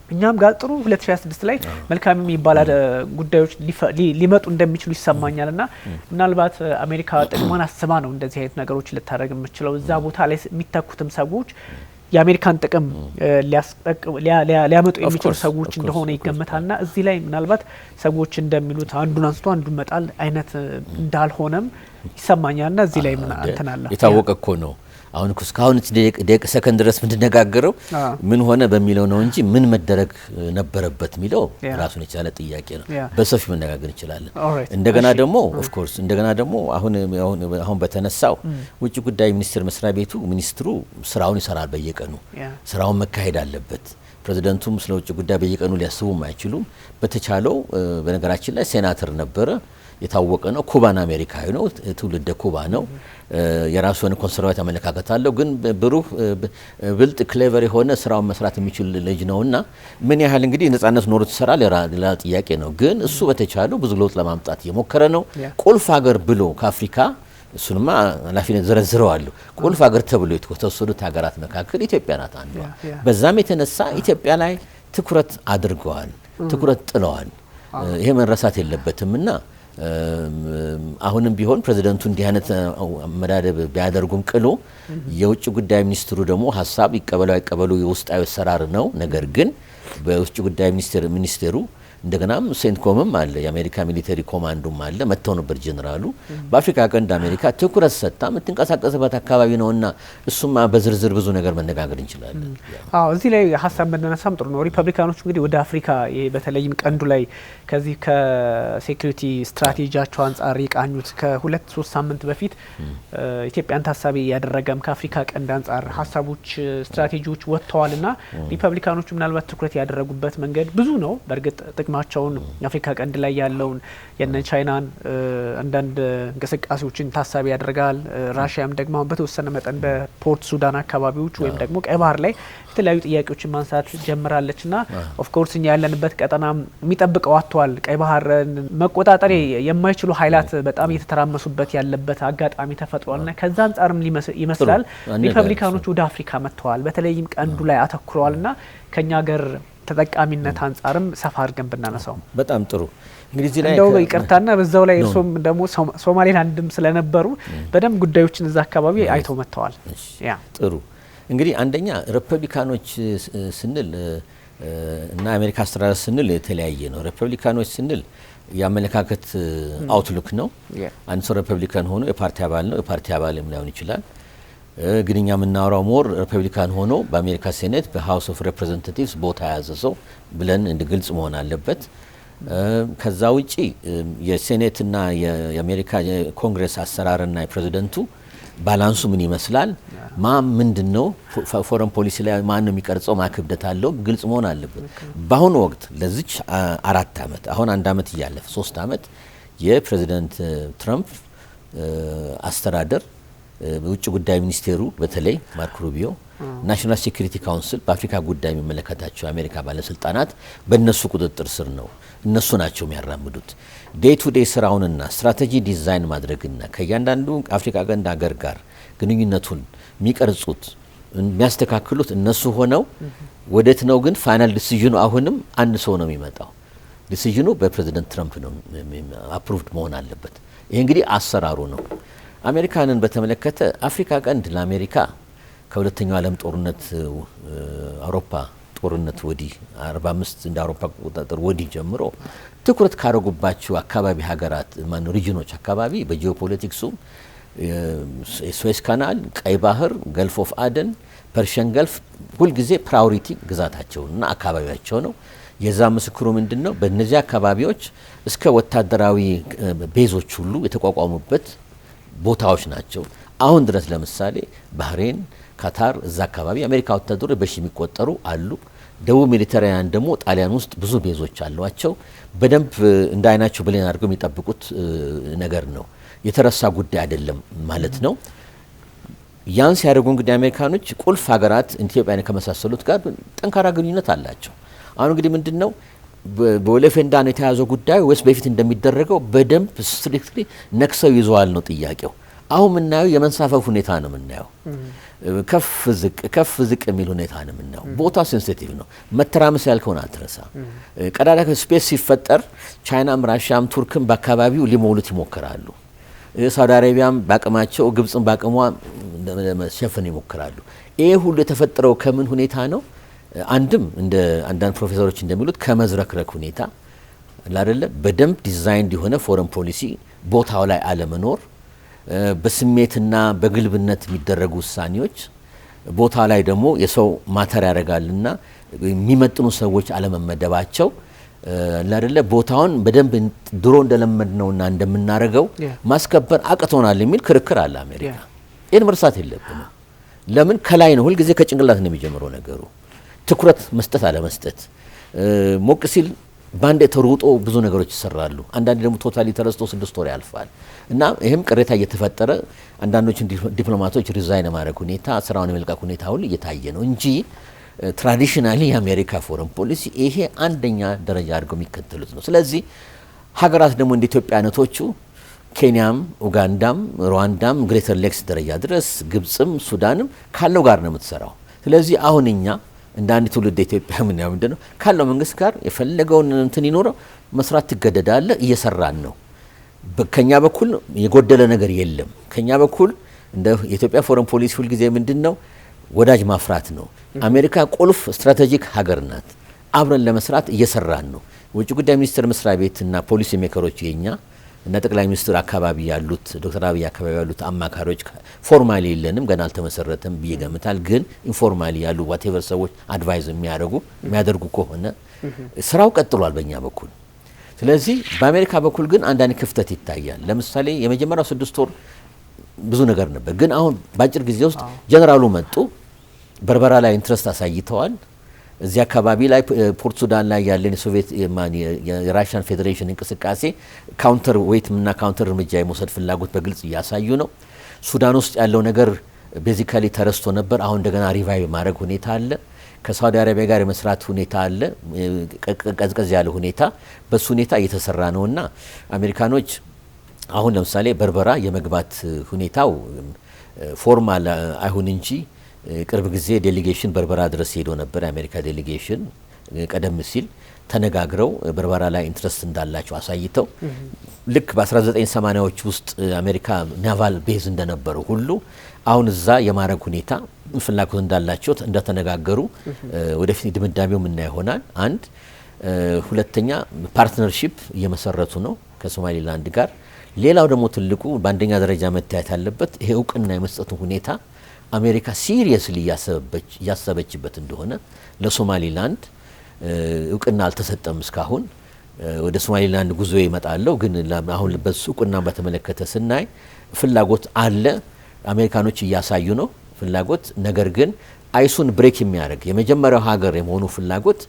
እኛም ጋር ጥሩ 2026 ላይ መልካም የሚባል ጉዳዮች ሊመጡ እንደሚችሉ ይሰማኛልና ምናልባት አሜሪካ ጥቅሟን አስባ ነው እንደዚህ አይነት ነገሮች ልታደርግ የምትችለው። እዛ ቦታ ላይ የሚተኩትም ሰዎች የአሜሪካን ጥቅም ሊያመጡ የሚችሉ ሰዎች እንደሆነ ይገመታልና እዚህ ላይ ምናልባት ሰዎች እንደሚሉት አንዱን አንስቶ አንዱን መጣል አይነት እንዳልሆነም ይሰማኛልና እዚህ ላይ ምን አንተናላ የታወቀ እኮ ነው። አሁን እስካሁን ደቂቃ ሰከንድ ድረስ ምንድነጋገረው ምን ሆነ በሚለው ነው እንጂ ምን መደረግ ነበረበት የሚለው ራሱን የቻለ ጥያቄ ነው። በሰፊው መነጋገር እንችላለን። እንደገና ደግሞ ኦፍ ኮርስ አሁን በተነሳው ውጭ ጉዳይ ሚኒስቴር መስሪያ ቤቱ ሚኒስትሩ ስራውን ይሰራል። በየቀኑ ስራውን መካሄድ አለበት። ፕሬዚደንቱም ስለ ውጭ ጉዳይ በየቀኑ ሊያስቡም አይችሉም። በተቻለው በነገራችን ላይ ሴናተር ነበረ፣ የታወቀ ነው። ኩባን አሜሪካዊ ነው፣ ትውልደ ኩባ ነው። የራሱን ኮንሰርቫቲቭ አመለካከት አለው። ግን ብሩህ ብልጥ ክሌቨር የሆነ ስራውን መስራት የሚችል ልጅ ነውና ምን ያህል እንግዲህ ነጻነት ኖሮት ይሰራል ሌላ ጥያቄ ነው። ግን እሱ በተቻለው ብዙ ለውጥ ለማምጣት የሞከረ ነው። ቁልፍ ሀገር ብሎ ከአፍሪካ እሱንማ ኃላፊነት ዘረዝረዋል። ቁልፍ ሀገር ተብሎ የተወሰዱት ሀገራት መካከል ኢትዮጵያ ናት አንዷ። በዛም የተነሳ ኢትዮጵያ ላይ ትኩረት አድርገዋል፣ ትኩረት ጥለዋል። ይሄ መረሳት የለበትምና አሁንም ቢሆን ፕሬዚደንቱ እንዲህ አይነት አመዳደብ ቢያደርጉም ቅሉ የውጭ ጉዳይ ሚኒስትሩ ደግሞ ሀሳብ ይቀበሉ አይቀበሉ የውስጣዊ አሰራር ነው። ነገር ግን በውጭ ጉዳይ ሚኒስቴሩ እንደገናም ሴንትኮምም አለ፣ የአሜሪካ ሚሊተሪ ኮማንዶም አለ፣ መጥተው ነበር ጄኔራሉ። በአፍሪካ ቀንድ አሜሪካ ትኩረት ሰጥታ የምትንቀሳቀስበት አካባቢ ነውና እሱማ በዝርዝር ብዙ ነገር መነጋገር እንችላለን። እዚህ ላይ ሀሳብ መነሳም ጥሩ ነው። ሪፐብሊካኖች እንግዲህ ወደ አፍሪካ በተለይም ቀንዱ ላይ ከዚህ ከሴኩሪቲ ስትራቴጂያቸው አንጻር የቃኙት ከ2-3 ሳምንት በፊት ኢትዮጵያን ታሳቢ ያደረገም ከአፍሪካ ቀንድ አንጻር ሀሳቦች፣ ስትራቴጂዎች ወጥተዋልና ሪፐብሊካኖቹ ምናልባት ትኩረት ያደረጉበት መንገድ ብዙ ነው። በእርግጥ ጥቅማቸውን የአፍሪካ ቀንድ ላይ ያለውን የነ ቻይናን አንዳንድ እንቅስቃሴዎችን ታሳቢ ያደርጋል። ራሽያም ደግሞ በተወሰነ መጠን በፖርት ሱዳን አካባቢዎች ወይም ደግሞ ቀይ ባህር ላይ የተለያዩ ጥያቄዎችን ማንሳት ጀምራለችና ኦፍ ኮርስ እኛ ያለንበት ቀጠና የሚጠብቀው አጥቷል። ቀይ ባህርን መቆጣጠር የማይችሉ ኃይላት በጣም እየተተራመሱበት ያለበት አጋጣሚ ተፈጥሯልና ከዛ አንጻርም ይመስላል ሪፐብሊካኖቹ ወደ አፍሪካ መጥተዋል። በተለይም ቀንዱ ላይ አተኩረዋልና ከኛ ሀገር ተጠቃሚነት አንጻርም ሰፋ አድርገን ብናነሳው በጣም ጥሩ። እንግዲህ እዚህ ላይ እንደው ይቅርታና በዛው ላይ እርሶም ደግሞ ሶማሌላንድም ስለነበሩ በደንብ ጉዳዮችን እዛ አካባቢ አይተው መጥተዋል። ያ ጥሩ። እንግዲህ አንደኛ ሪፐብሊካኖች ስንል እና አሜሪካ አስተዳደር ስንል የተለያየ ነው። ሪፐብሊካኖች ስንል የአመለካከት አውትሉክ ነው። አንድ ሰው ሪፐብሊካን ሆኖ የፓርቲ አባል ነው፣ የፓርቲ አባልም ላይሆን ይችላል። ግን እኛ የምናወራው ሞር ሪፐብሊካን ሆኖ በአሜሪካ ሴኔት በሃውስ ኦፍ ሪፕሬዘንታቲቭስ ቦታ የያዘ ሰው ብለን ግልጽ መሆን አለበት። ከዛ ውጪ የሴኔትና የአሜሪካ ኮንግረስ አሰራርና የፕሬዚደንቱ ባላንሱ ምን ይመስላል፣ ምንድን ነው ፎረን ፖሊሲ ላይ ማን ነው የሚቀርጸው፣ ክብደት አለው፣ ግልጽ መሆን አለበት። በአሁኑ ወቅት ለዚች 4 ዓመት አሁን 1 ዓመት እያለፈ 3 ዓመት የፕሬዚደንት ትራምፕ አስተዳደር በውጭ ጉዳይ ሚኒስቴሩ በተለይ ማርኮ ሩቢዮ፣ ናሽናል ሴኩሪቲ ካውንስል በአፍሪካ ጉዳይ የሚመለከታቸው የአሜሪካ ባለስልጣናት በእነሱ ቁጥጥር ስር ነው። እነሱ ናቸው የሚያራምዱት ዴይ ቱ ዴይ ስራውንና ስትራቴጂ ዲዛይን ማድረግና ከእያንዳንዱ አፍሪካ ቀንድ ሀገር ጋር ግንኙነቱን የሚቀርጹት የሚያስተካክሉት እነሱ ሆነው ወደት ነው። ግን ፋይናል ዲሲዥኑ አሁንም አንድ ሰው ነው የሚመጣው። ዲሲዥኑ በፕሬዚደንት ትራምፕ ነው አፕሩቭድ መሆን አለበት። ይሄ እንግዲህ አሰራሩ ነው። አሜሪካንን በተመለከተ አፍሪካ ቀንድ ለአሜሪካ ከሁለተኛው ዓለም ጦርነት አውሮፓ ጦርነት ወዲህ 45 እንደ አውሮፓ ቁጥጥር ወዲህ ጀምሮ ትኩረት ካረጉባቸው አካባቢ ሀገራት ሪጅኖች አካባቢ በጂኦፖለቲክሱ የስዌዝ ካናል፣ ቀይ ባህር፣ ገልፍ ኦፍ አደን፣ ፐርሺያን ገልፍ ሁልጊዜ ፕራዮሪቲ ግዛታቸውና አካባቢያቸው ነው። የዛ ምስክሩ ምንድነው? በእነዚህ አካባቢዎች እስከ ወታደራዊ ቤዞች ሁሉ የተቋቋሙበት ቦታዎች ናቸው። አሁን ድረስ ለምሳሌ ባህሬን፣ ካታር እዛ አካባቢ የአሜሪካ ወታደሮች በሺ የሚቆጠሩ አሉ። ደቡብ ሜዲተራኒያን ደግሞ ጣሊያን ውስጥ ብዙ ቤዞች አሏቸው። በደንብ እንደ አይናቸው ብሌን አድርገው የሚጠብቁት ነገር ነው። የተረሳ ጉዳይ አይደለም ማለት ነው። ያን ሲያደርጉ እንግዲህ አሜሪካኖች ቁልፍ ሀገራት ኢትዮጵያን ከመሳሰሉት ጋር ጠንካራ ግንኙነት አላቸው። አሁን እንግዲህ ምንድነው በወለፌንዳን የተያዘው ጉዳይ ወይስ በፊት እንደሚደረገው በደንብ ስትሪክትሊ ነክሰው ይዘዋል ነው ጥያቄው። አሁን የምናየው የመንሳፈፍ ሁኔታ ነው የምናየው። ከፍ ዝቅ የሚል ሁኔታ ነው የምናየው። ቦታው ሴንሲቲቭ ነው። መተራመስ ያልከውን አትረሳ። ቀዳዳ ስፔስ ሲፈጠር ቻይናም ራሽያም ቱርክም በአካባቢው ሊሞሉት ይሞክራሉ። ሳውዲ አረቢያም ባቅማቸው ግብጽም ባቅሟ መሸፈን ይሞክራሉ። ይሄ ሁሉ የተፈጠረው ከምን ሁኔታ ነው? አንድም እንደ አንዳንድ ፕሮፌሰሮች እንደሚሉት ከመዝረክረክ ሁኔታ አይደለ፣ በደንብ ዲዛይን የሆነ ፎረን ፖሊሲ ቦታው ላይ አለመኖር፣ በስሜትና በግልብነት የሚደረጉ ውሳኔዎች ቦታ ላይ ደግሞ የሰው ማተር ያደርጋልና የሚመጥኑ ሰዎች አለመመደባቸው አይደለ፣ ቦታውን በደንብ ድሮ እንደለመድነውና እንደምናረገው ማስከበር አቅቶናል የሚል ክርክር አለ አሜሪካ። ይህን መርሳት የለብንም። ለምን ከላይ ነው፣ ሁልጊዜ ከጭንቅላት ነው የሚጀምረው ነገሩ። ትኩረት መስጠት አለመስጠት፣ ሞቅ ሲል ባንዴ ተሩጦ ብዙ ነገሮች ይሰራሉ። አንዳንድ ደግሞ ቶታሊ ተረስቶ 6 ወር ያልፋል እና ይህም ቅሬታ እየተፈጠረ አንዳንዶች ዲፕሎማቶች ሪዛይን የማድረግ ሁኔታ፣ ስራውን የመልቀቅ ሁኔታ ሁሉ እየታየ ነው እንጂ ትራዲሽናሊ የአሜሪካ ፎረን ፖሊሲ ይሄ አንደኛ ደረጃ አድርገው የሚከተሉት ነው። ስለዚህ ሀገራት ደግሞ እንደ ኢትዮጵያ አይነቶቹ ኬንያም ኡጋንዳም ሩዋንዳም ግሬተር ሌክስ ደረጃ ድረስ ግብጽም ሱዳንም ካለው ጋር ነው የምትሰራው። ስለዚህ አሁን እኛ እንደ አንድ ትውልድ ኢትዮጵያ ምንድነው ካለው መንግስት ጋር የፈለገውን እንትን ይኖረው መስራት ትገደዳለ። እየሰራን ነው። ከኛ በኩል የጎደለ ነገር የለም። ከኛ በኩል እንደ የኢትዮጵያ ፎረን ፖሊሲ ሁሉ ጊዜ ምንድነው ወዳጅ ማፍራት ነው። አሜሪካ ቁልፍ ስትራቴጂክ ሀገር ናት። አብረን ለመስራት እየሰራን ነው። ውጭ ጉዳይ ሚኒስቴር መስሪያ ቤትና ፖሊሲ ሜከሮች የኛ እና ጠቅላይ ሚኒስትር አካባቢ ያሉት ዶክተር አብይ አካባቢ ያሉት አማካሪዎች ፎርማሊ የለንም፣ ገና አልተመሰረተም ብዬ ገምታል። ግን ኢንፎርማሊ ያሉ ዋቴቨር ሰዎች አድቫይዝ የሚያደርጉ ከሆነ ስራው ቀጥሏል በእኛ በኩል። ስለዚህ በአሜሪካ በኩል ግን አንዳንድ ክፍተት ይታያል። ለምሳሌ የመጀመሪያው 6 ወር ብዙ ነገር ነበር። ግን አሁን በአጭር ጊዜ ውስጥ ጀነራሉ መጡ፣ በርበራ ላይ ኢንትረስት አሳይተዋል። እዚህ አካባቢ ላይ ፖርት ሱዳን ላይ ያለን የሶቪየት የራሽያን ፌዴሬሽን እንቅስቃሴ ካውንተር ዌይትና ካውንተር እርምጃ የመውሰድ ፍላጎት በግልጽ እያሳዩ ነው። ሱዳን ውስጥ ያለው ነገር ቤዚካሊ ተረስቶ ነበር። አሁን እንደገና ሪቫይቭ ማድረግ ሁኔታ አለ። ከሳውዲ አረቢያ ጋር የመስራት ሁኔታ አለ፣ ቀዝቀዝ ያለ ሁኔታ። በሱ ሁኔታ እየተሰራ ነውና አሜሪካኖች አሁን ለምሳሌ በርበራ የመግባት ሁኔታው ፎርማል አይሁን እንጂ ቅርብ ጊዜ ዴሊጌሽን በርበራ ድረስ ሄዶ ነበር። የአሜሪካ ዴሊጌሽን ቀደም ሲል ተነጋግረው በርበራ ላይ ኢንትረስት እንዳላቸው አሳይተው ልክ በ1980ዎች ውስጥ አሜሪካ ናቫል ቤዝ እንደነበረው ሁሉ አሁን እዛ የማረግ ሁኔታ ፍላጎት እንዳላቸው እንደተነጋገሩ ወደፊት ድምዳሜው ምን ይሆናል። አንድ ሁለተኛ ፓርትነርሺፕ እየመሰረቱ ነው ከሶማሊላንድ ጋር። ሌላው ደግሞ ትልቁ በአንደኛ ደረጃ መታየት ያለበት ይሄ እውቅና የመስጠቱ ሁኔታ አሜሪካ ሲሪየስሊ እያሰበችበት እንደሆነ ለሶማሊላንድ እውቅና አልተሰጠም እስካሁን። ወደ ሶማሊላንድ ጉዞ ይመጣለው ግን አሁን በሱ እውቅና በተመለከተ ስናይ ፍላጎት አለ። አሜሪካኖች እያሳዩ ነው ፍላጎት። ነገር ግን አይሱን ብሬክ የሚያደርግ የመጀመሪያው ሀገር የመሆኑ ፍላጎት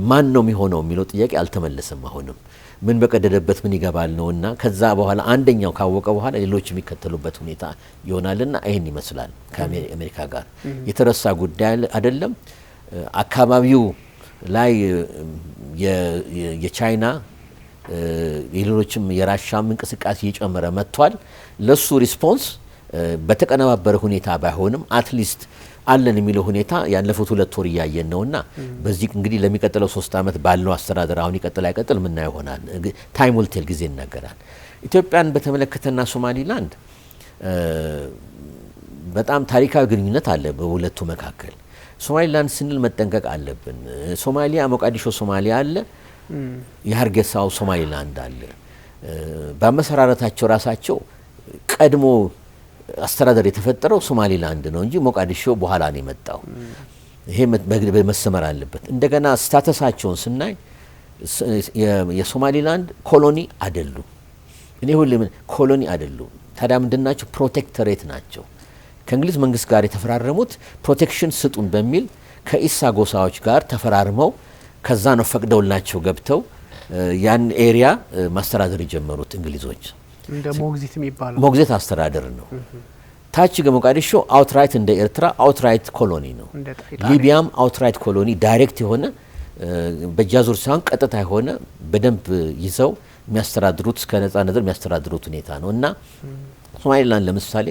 ማን ነው የሚሆነው የሚለው ጥያቄ አልተመለሰም። አሁንም ምን በቀደደበት ምን ይገባል ነውና ከዛ በኋላ አንደኛው ካወቀ በኋላ ሌሎች የሚከተሉበት ሁኔታ ይሆናልና ይሄን ይመስላል። ከአሜሪካ ጋር የተረሳ ጉዳይ አይደለም። አካባቢው ላይ የቻይና የሌሎችም የራሻም እንቅስቃሴ እየጨመረ መጥቷል። ለሱ ሪስፖንስ በተቀነባበረ ሁኔታ ባይሆንም አትሊስት አለን የሚለው ሁኔታ ያለፉት 2 ወር እያየን ነውና በዚህ እንግዲህ ለሚቀጥለው 3 አመት ባለው አስተዳደር አሁን ይቀጥል አይቀጥል ምን ይሆናል ታይም ዊል ቴል ጊዜ ይናገራል። ኢትዮጵያን በተመለከተና ሶማሊላንድ በጣም ታሪካዊ ግንኙነት አለ በሁለቱ መካከል። ሶማሊላንድ ስንል መጠንቀቅ አለብን። ሶማሊያ ሞቃዲሾ ሶማሊያ አለ፣ የሀርጌሳው ሶማሊላንድ አለ። በመሰራረታቸው ራሳቸው ቀድሞ አስተዳደር የተፈጠረው ሶማሊላንድ ነው እንጂ ሞቃዲሾ በኋላ ነው የመጣው። ይሄ መሰመር አለበት። እንደገና ስታተሳቸውን ስናይ የሶማሊላንድ ኮሎኒ አይደሉም። እኔ ሁሌም ኮሎኒ አይደሉም። ታዲያ ምንድናቸው? ፕሮቴክተሬት ናቸው። ከእንግሊዝ መንግስት ጋር የተፈራረሙት ፕሮቴክሽን ስጡን በሚል ከኢሳ ጎሳዎች ጋር ተፈራርመው ከዛ ነው ፈቅደውላቸው ገብተው ያን ኤሪያ ማስተዳደር የጀመሩት እንግሊዞች። እንደ ሞግዚት የሚባለው ሞግዚት አስተዳደር ነው። ታች ሞቃዲሾ አውትራይት እንደ ኤርትራ አውትራይት ኮሎኒ ነው። ሊቢያም አውትራይት ኮሎኒ ዳይሬክት የሆነ በጃዙር ሳይሆን ቀጥታ የሆነ በደንብ ይዘው የሚያስተዳድሩት እስከ ነጻነት የሚያስተዳድሩት ሁኔታ ነው እና ሶማሊላንድ ለምሳሌ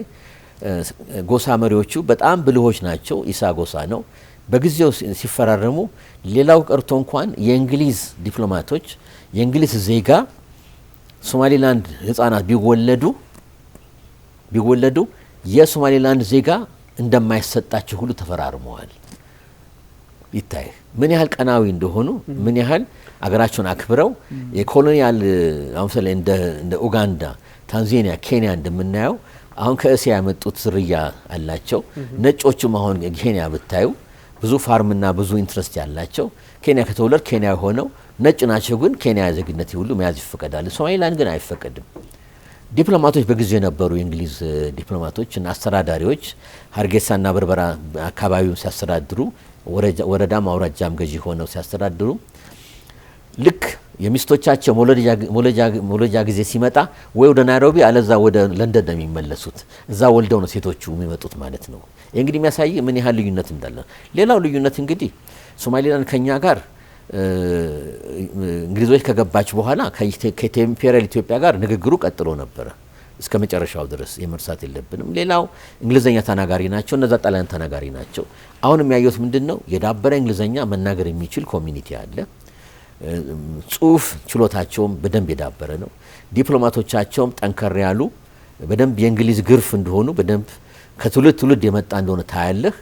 ጎሳ መሪዎቹ በጣም ብልሆች ናቸው። ኢሳ ጎሳ ነው። በጊዜው ሲፈራረሙ ሌላው ቀርቶ እንኳን የእንግሊዝ ዲፕሎማቶች የእንግሊዝ ዜጋ ሶማሊላንድ ህፃናት ቢወለዱ የሶማሊላንድ ዜጋ እንደማይሰጣቸው ሁሉ ተፈራርመዋል። ይታይ ምን ያህል ቀናዊ እንደሆኑ ምን ያህል አገራቸውን አክብረው የኮሎኒያል አምሳሌ እንደ ኡጋንዳ፣ ታንዛኒያ፣ ኬንያ እንደምናየው አሁን ከእስያ የመጡት ዝርያ አላቸው። ነጮቹም አሁን ኬንያ ብታዩ ብዙ ፋርምና ብዙ ኢንትረስት ያላቸው ኬንያ ከተወለድ ኬንያ ሆነው ነጭ ናቸው። ግን ኬንያ ዜግነት ሁሉ መያዝ ይፈቀዳል። ሶማሊላንድ ግን አይፈቀድም። ዲፕሎማቶች በጊዜው የነበሩ የእንግሊዝ ዲፕሎማቶች እና አስተዳዳሪዎች ሀርጌሳና በርበራ አካባቢውን ሲያስተዳድሩ ወረዳም አውራጃም ገዢ ሆነው ሲያስተዳድሩ ልክ የሚስቶቻቸው መውለጃ ጊዜ ሲመጣ ወይ ወደ ናይሮቢ አለዛ ወደ ለንደን ነው የሚመለሱት። እዛ ወልደው ነው ሴቶቹ የሚመጡት ማለት ነው። እንግዲህ የሚያሳይ ምን ያህል ልዩነት እንዳለ። ሌላው ልዩነት እንግዲህ ሶማሊላንድ ከኛ ጋር እንግሊዞች ከገባች በኋላ ከኢምፔሪያል ኢትዮጵያ ጋር ንግግሩ ቀጥሎ ነበረ። እስከ መጨረሻው ድረስ የመርሳት የለብንም። ሌላው እንግሊዘኛ ተናጋሪ ናቸው፣ እነዛ ጣሊያን ተናጋሪ ናቸው። አሁን የሚያዩት ምንድነው የዳበረ እንግሊዘኛ መናገር የሚችል ኮሚኒቲ አለ። ጽሁፍ ችሎታቸውም በደንብ የዳበረ ነው። ዲፕሎማቶቻቸውም ጠንከር ያሉ በደንብ የእንግሊዝ ግርፍ እንደሆኑ በደንብ ከትውልድ ትውልድ የመጣ እንደሆነ ታያለህ።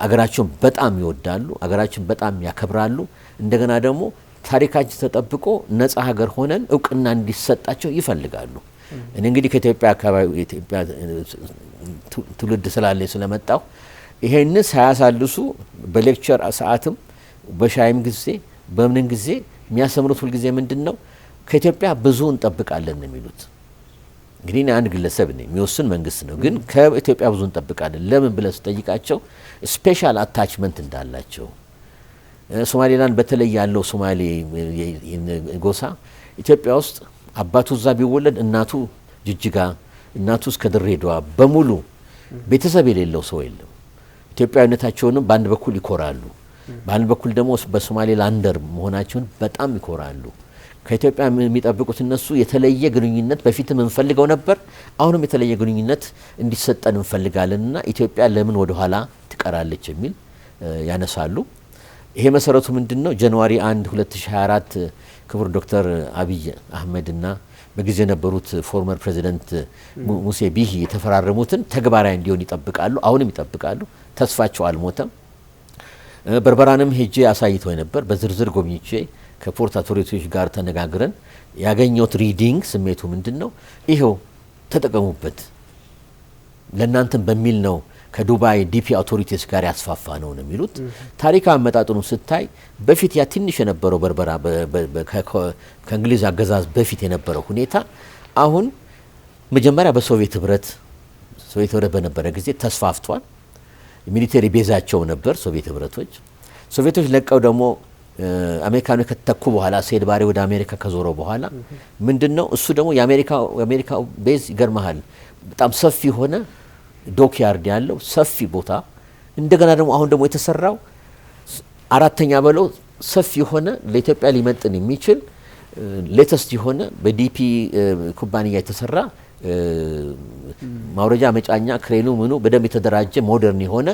አገራቸውን በጣም ይወዳሉ፣ አገራቸውን በጣም ያከብራሉ። እንደገና ደግሞ ታሪካችን ተጠብቆ ነጻ ሀገር ሆነን እውቅና እንዲሰጣቸው ይፈልጋሉ። እኔ እንግዲህ ከኢትዮጵያ አካባቢ ኢትዮጵያ ትውልድ ስላለኝ ስለመጣው ይሄን ሳያሳልሱ በሌክቸር ሰዓትም በሻይም ጊዜ በምንን ጊዜ የሚያሰምሩት ሁሉ ጊዜ ምንድነው ከኢትዮጵያ ብዙ እንጠብቃለን ነው የሚሉት። እንግዲህ አንድ ግለሰብ ነው የሚወስን መንግስት ነው፣ ግን ከኢትዮጵያ ብዙ እንጠብቃለን ለምን ብለህ ስጠይቃቸው ስፔሻል አታችመንት እንዳላቸው ሶማሌላንድ በተለይ ያለው ሶማሌ ጎሳ ኢትዮጵያ ውስጥ አባቱ እዛ ቢወለድ እናቱ ጅጅጋ እናቱ እስከ ድሬዳዋ በሙሉ ቤተሰብ የሌለው ሰው የለም። ኢትዮጵያዊነታቸውንም በአንድ በኩል ይኮራሉ፣ በአንድ በኩል ደግሞ በሶማሌላንደር መሆናቸውን በጣም ይኮራሉ። ከኢትዮጵያ የሚጠብቁት እነሱ የተለየ ግንኙነት በፊትም እንፈልገው ነበር፣ አሁንም የተለየ ግንኙነት እንዲሰጠን እንፈልጋለንና ኢትዮጵያ ለምን ወደ ኋላ ትቀራለች የሚል ያነሳሉ። ይሄ መሰረቱ ምንድነው? ጃንዋሪ 1 2024 ክቡር ዶክተር አብይ አህመድና በጊዜ የነበሩት ፎርመር ፕሬዚደንት ሙሴ ቢሂ የተፈራረሙትን ተግባራዊ እንዲሆን ይጠብቃሉ። አሁንም ይጠብቃሉ። ተስፋቸው አልሞተም። በርበራንም ሄጄ አሳይተው ነበር። በዝርዝር ጎብኝቼ ከፖርት አውቶሪቲዎች ጋር ተነጋግረን ያገኘሁት ሪዲንግ ስሜቱ ምንድነው? ይሄው ተጠቀሙበት ለእናንተም በሚል ነው ከዱባይ ዲፒ አውቶሪቲስ ጋር ያስፋፋ ነው የሚሉት። ታሪክ አመጣጡን ስታይ በፊት ያ ትንሽ የነበረው በርበራ ከእንግሊዝ አገዛዝ በፊት የነበረው ሁኔታ አሁን መጀመሪያ በሶቪየት ህብረት በነበረ ጊዜ ተስፋፍቷል። ሚሊተሪ ቤዛቸው ነበር ሶቪየት ህብረቶች። ሶቪየቶች ለቀው ደግሞ አሜሪካኖች ከተተኩ በኋላ ሴድ ባሬ ወደ አሜሪካ ከዞረው በኋላ ምንድነው እሱ ደግሞ የአሜሪካ ቤዝ ይገርመሃል በጣም ሰፊ ሆነ ዶክያርድ ያለው ሰፊ ቦታ እንደገና ደግሞ አሁን ደግሞ የተሰራው አራተኛ በለው ሰፊ ሆነ ለኢትዮጵያ ሊመጥን የሚችል ሌተስት የሆነ በዲፒ ኩባንያ የተሰራ ማውረጃ መጫኛ ክሬኑ ምኑ በደንብ የተደራጀ ሞደርን የሆነ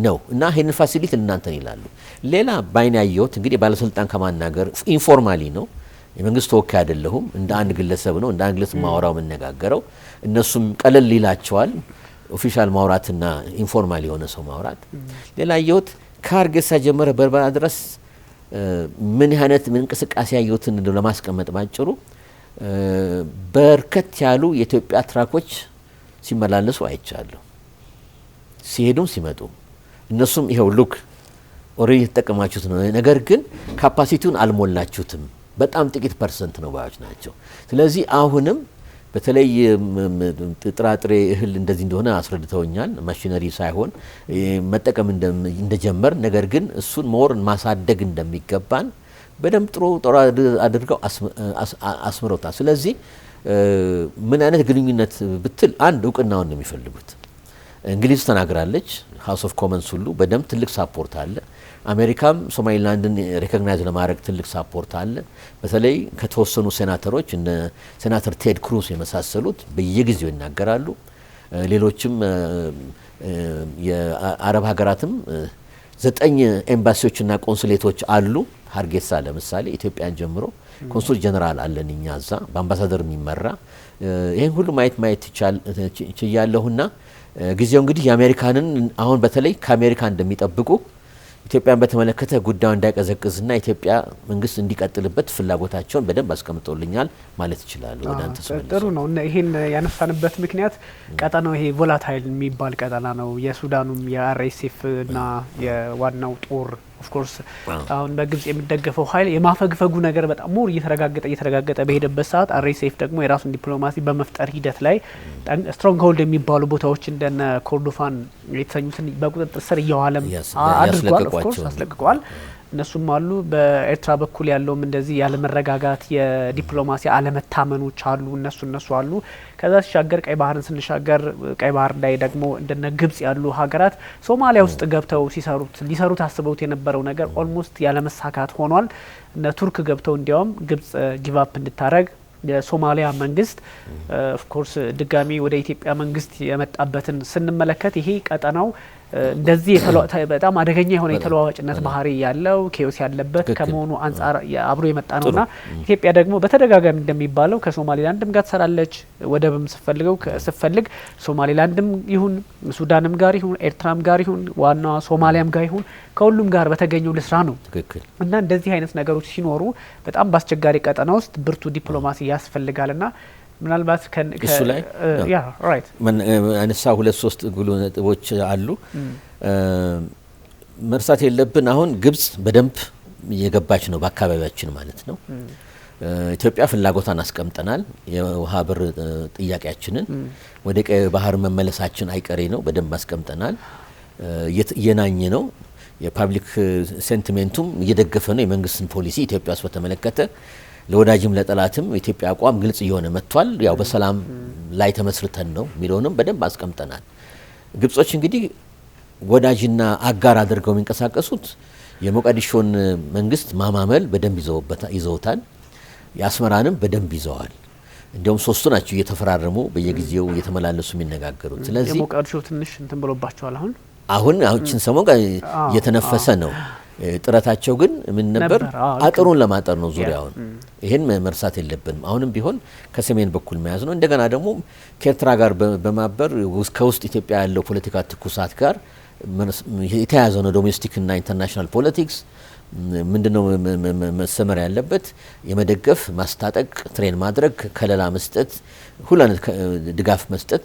ነው እና ይሄንን ፋሲሊቲ እናንተን ይላሉ። ሌላ ባይን ያየሁት እንግዲህ ባለስልጣን ከማናገር ኢንፎርማሊ ነው። የመንግስት ተወካይ አይደለሁም። እንደ አንድ ግለሰብ ነው፣ እንደ አንድ ግለሰብ ማወራው መነጋገረው። እነሱም ቀለል ይላቸዋል ኦፊሻል ማውራትና ኢንፎርማል የሆነ ሰው ማውራት። ሌላ ያየሁት ከሀርጌሳ ጀመረ በርበራ ድረስ ምን አይነት እንቅስቃሴ ያየሁትን ለማስቀመጥ ባጭሩ በርከት ያሉ የኢትዮጵያ ትራኮች ሲመላለሱ አይቻለሁ፣ ሲሄዱም ሲመጡ። እነሱም ይሄው ሉክ ኦሬዲ ተጠቀማችሁት ነው፣ ነገር ግን ካፓሲቲውን አልሞላችሁትም፣ በጣም ጥቂት ፐርሰንት ነው ባዮች ናቸው። ስለዚህ አሁንም በተለይ ጥራጥሬ እህል እንደዚህ እንደሆነ አስረድተውኛል። ማሽነሪ ሳይሆን መጠቀም እንደጀመር፣ ነገር ግን እሱን ሞር ማሳደግ እንደሚገባን በደንብ ጥሩ አድርገው አስምረውታል። ስለዚህ ምን አይነት ግንኙነት ብትል አንድ እውቅናውን ነው የሚፈልጉት። እንግሊዝ ተናግራለች፣ ሃውስ ኦፍ ኮመንስ ሁሉ በደንብ ትልቅ ሳፖርት አለ። አሜሪካም ሶማሊላንድን ሪኮግናይዝ ለማድረግ ትልቅ ሳፖርት አለ። በተለይ ከተወሰኑ ሴናተሮች እነ ሴናተር ቴድ ክሩስ የመሳሰሉት በየጊዜው ይናገራሉ። ሌሎችም የአረብ ሀገራትም 9 ኤምባሲዎችና ቆንሱሌቶች አሉ። ሀርጌሳ ለምሳሌ ኢትዮጵያን ጀምሮ ኮንሱል ጀነራል አለን እኛ እዛ በአምባሳደር የሚመራ። ይህን ሁሉ ማየት ችያለሁና ጊዜው እንግዲህ የአሜሪካንን አሁን በተለይ ከአሜሪካ እንደሚጠብቁ ኢትዮጵያን በተመለከተ ጉዳዩ እንዳይቀዘቅዝና ኢትዮጵያ መንግስት እንዲቀጥልበት ፍላጎታቸውን በደንብ አስቀምጠውልኛል ማለት ይችላል። ወደ አንተ ተመልሰው ጥሩ ነው። እና ይሄን ያነሳንበት ምክንያት ቀጠናው ይሄ ቮላታይል የሚባል ቀጠና ነው። የሱዳኑም የአርኤስኤፍ እና የዋናው ጦር ኦፍ ኮርስ አሁን በግብጽ የሚደገፈው ኃይል የማፈግፈጉ ነገር በጣም ሞር እየተረጋገጠ በሄደበት ሰዓት አርኤስኤፍ ደግሞ የራሱን ዲፕሎማሲ በመፍጠር ሂደት ላይ ስትሮንግ ሆልድ የሚባሉ ቦታዎች እንደነ ኮርዶፋን የተሰኙትን በቁጥጥር ስር እየዋለም አድርጓል። ኦፍ ኮርስ አስለቅቀዋል። እነሱም አሉ። በኤርትራ በኩል ያለውም እንደዚህ ያለመረጋጋት የዲፕሎማሲ አለመታመኖች አሉ። እነሱ አሉ። ከዛ ሲሻገር ቀይ ባህርን ስንሻገር ቀይ ባህር ላይ ደግሞ እንደነ ግብጽ ያሉ ሀገራት ሶማሊያ ውስጥ ገብተው ሊሰሩት አስበውት የነበረው ነገር ኦልሞስት ያለመሳካት ሆኗል። እነ ቱርክ ገብተው እንዲያውም ግብጽ ጊቭ አፕ እንድታረግ የሶማሊያ መንግስት ኦፍ ኮርስ ድጋሚ ወደ ኢትዮጵያ መንግስት የመጣበትን ስንመለከት ይሄ ቀጠናው እንደዚህ በጣም አደገኛ የሆነ የተለዋዋጭነት ባህሪ ያለው ኬዮስ ያለበት ከመሆኑ አንጻር አብሮ የመጣ ነውና ኢትዮጵያ ደግሞ በተደጋጋሚ እንደሚባለው ከሶማሊላንድም ጋር ትሰራለች። ወደብም ስትፈልግ ሶማሊላንድም ይሁን ሱዳንም ጋር ይሁን ኤርትራም ጋር ይሁን ዋና ሶማሊያም ጋር ይሁን ከሁሉም ጋር በተገኘው ልስራ ነው እና እንደዚህ አይነት ነገሮች ሲኖሩ በጣም በአስቸጋሪ ቀጠና ውስጥ ብርቱ ዲፕሎማሲ ያስፈልጋልና ምናልባት እሱ ላይ አነሳ 2-3 ጉሉ ነጥቦች አሉ መርሳት የለብን። አሁን ግብጽ በደንብ እየገባች ነው በአካባቢያችን ማለት ነው። ኢትዮጵያ ፍላጎታን አስቀምጠናል። የውሃ በር ጥያቄያችንን ወደ ቀይ ባህር መመለሳችን አይቀሬ ነው። በደንብ አስቀምጠናል። እየናኘ ነው። የፓብሊክ ሴንቲሜንቱም እየደገፈ ነው የመንግስትን ፖሊሲ ኢትዮጵያ ውስጥ በተመለከተ ለወዳጅም ለጠላትም ኢትዮጵያ አቋም ግልጽ እየሆነ መጥቷል። ያው በሰላም ላይ ተመስርተን ነው የሚለውንም በደንብ አስቀምጠናል። ግብጾች እንግዲህ ወዳጅና አጋር አድርገው የሚንቀሳቀሱት የሞቃዲሾን መንግስት ማማመል በደንብ ይዘውታል። የአስመራንም በደንብ ይዘዋል። እንዲያውም ሶስቱ ናቸው እየተፈራረሙ በየጊዜው እየተመላለሱ የሚነጋገሩት። ስለዚህ የሞቃዲሾ ትንሽ እንትን ብሎባቸዋል። አሁን ሰሞን እየተነፈሰ ነው። ጥረታቸው ግን ምን ነበር? አጥሩን ለማጠር ነው ዙሪያውን። ይሄን መርሳት የለብንም። አሁንም ቢሆን ከሰሜን በኩል መያዝ ነው። እንደገና ደግሞ ከኤርትራ ጋር በማበር ከውስጥ ኢትዮጵያ ያለው ፖለቲካ ትኩሳት ጋር የተያያዘ ነው። ዶሜስቲክ እና ኢንተርናሽናል ፖለቲክስ ምንድነው መሰመር ያለበት? የመደገፍ ማስታጠቅ፣ ትሬን ማድረግ፣ ከለላ መስጠት፣ ሁሉ አይነት ድጋፍ መስጠት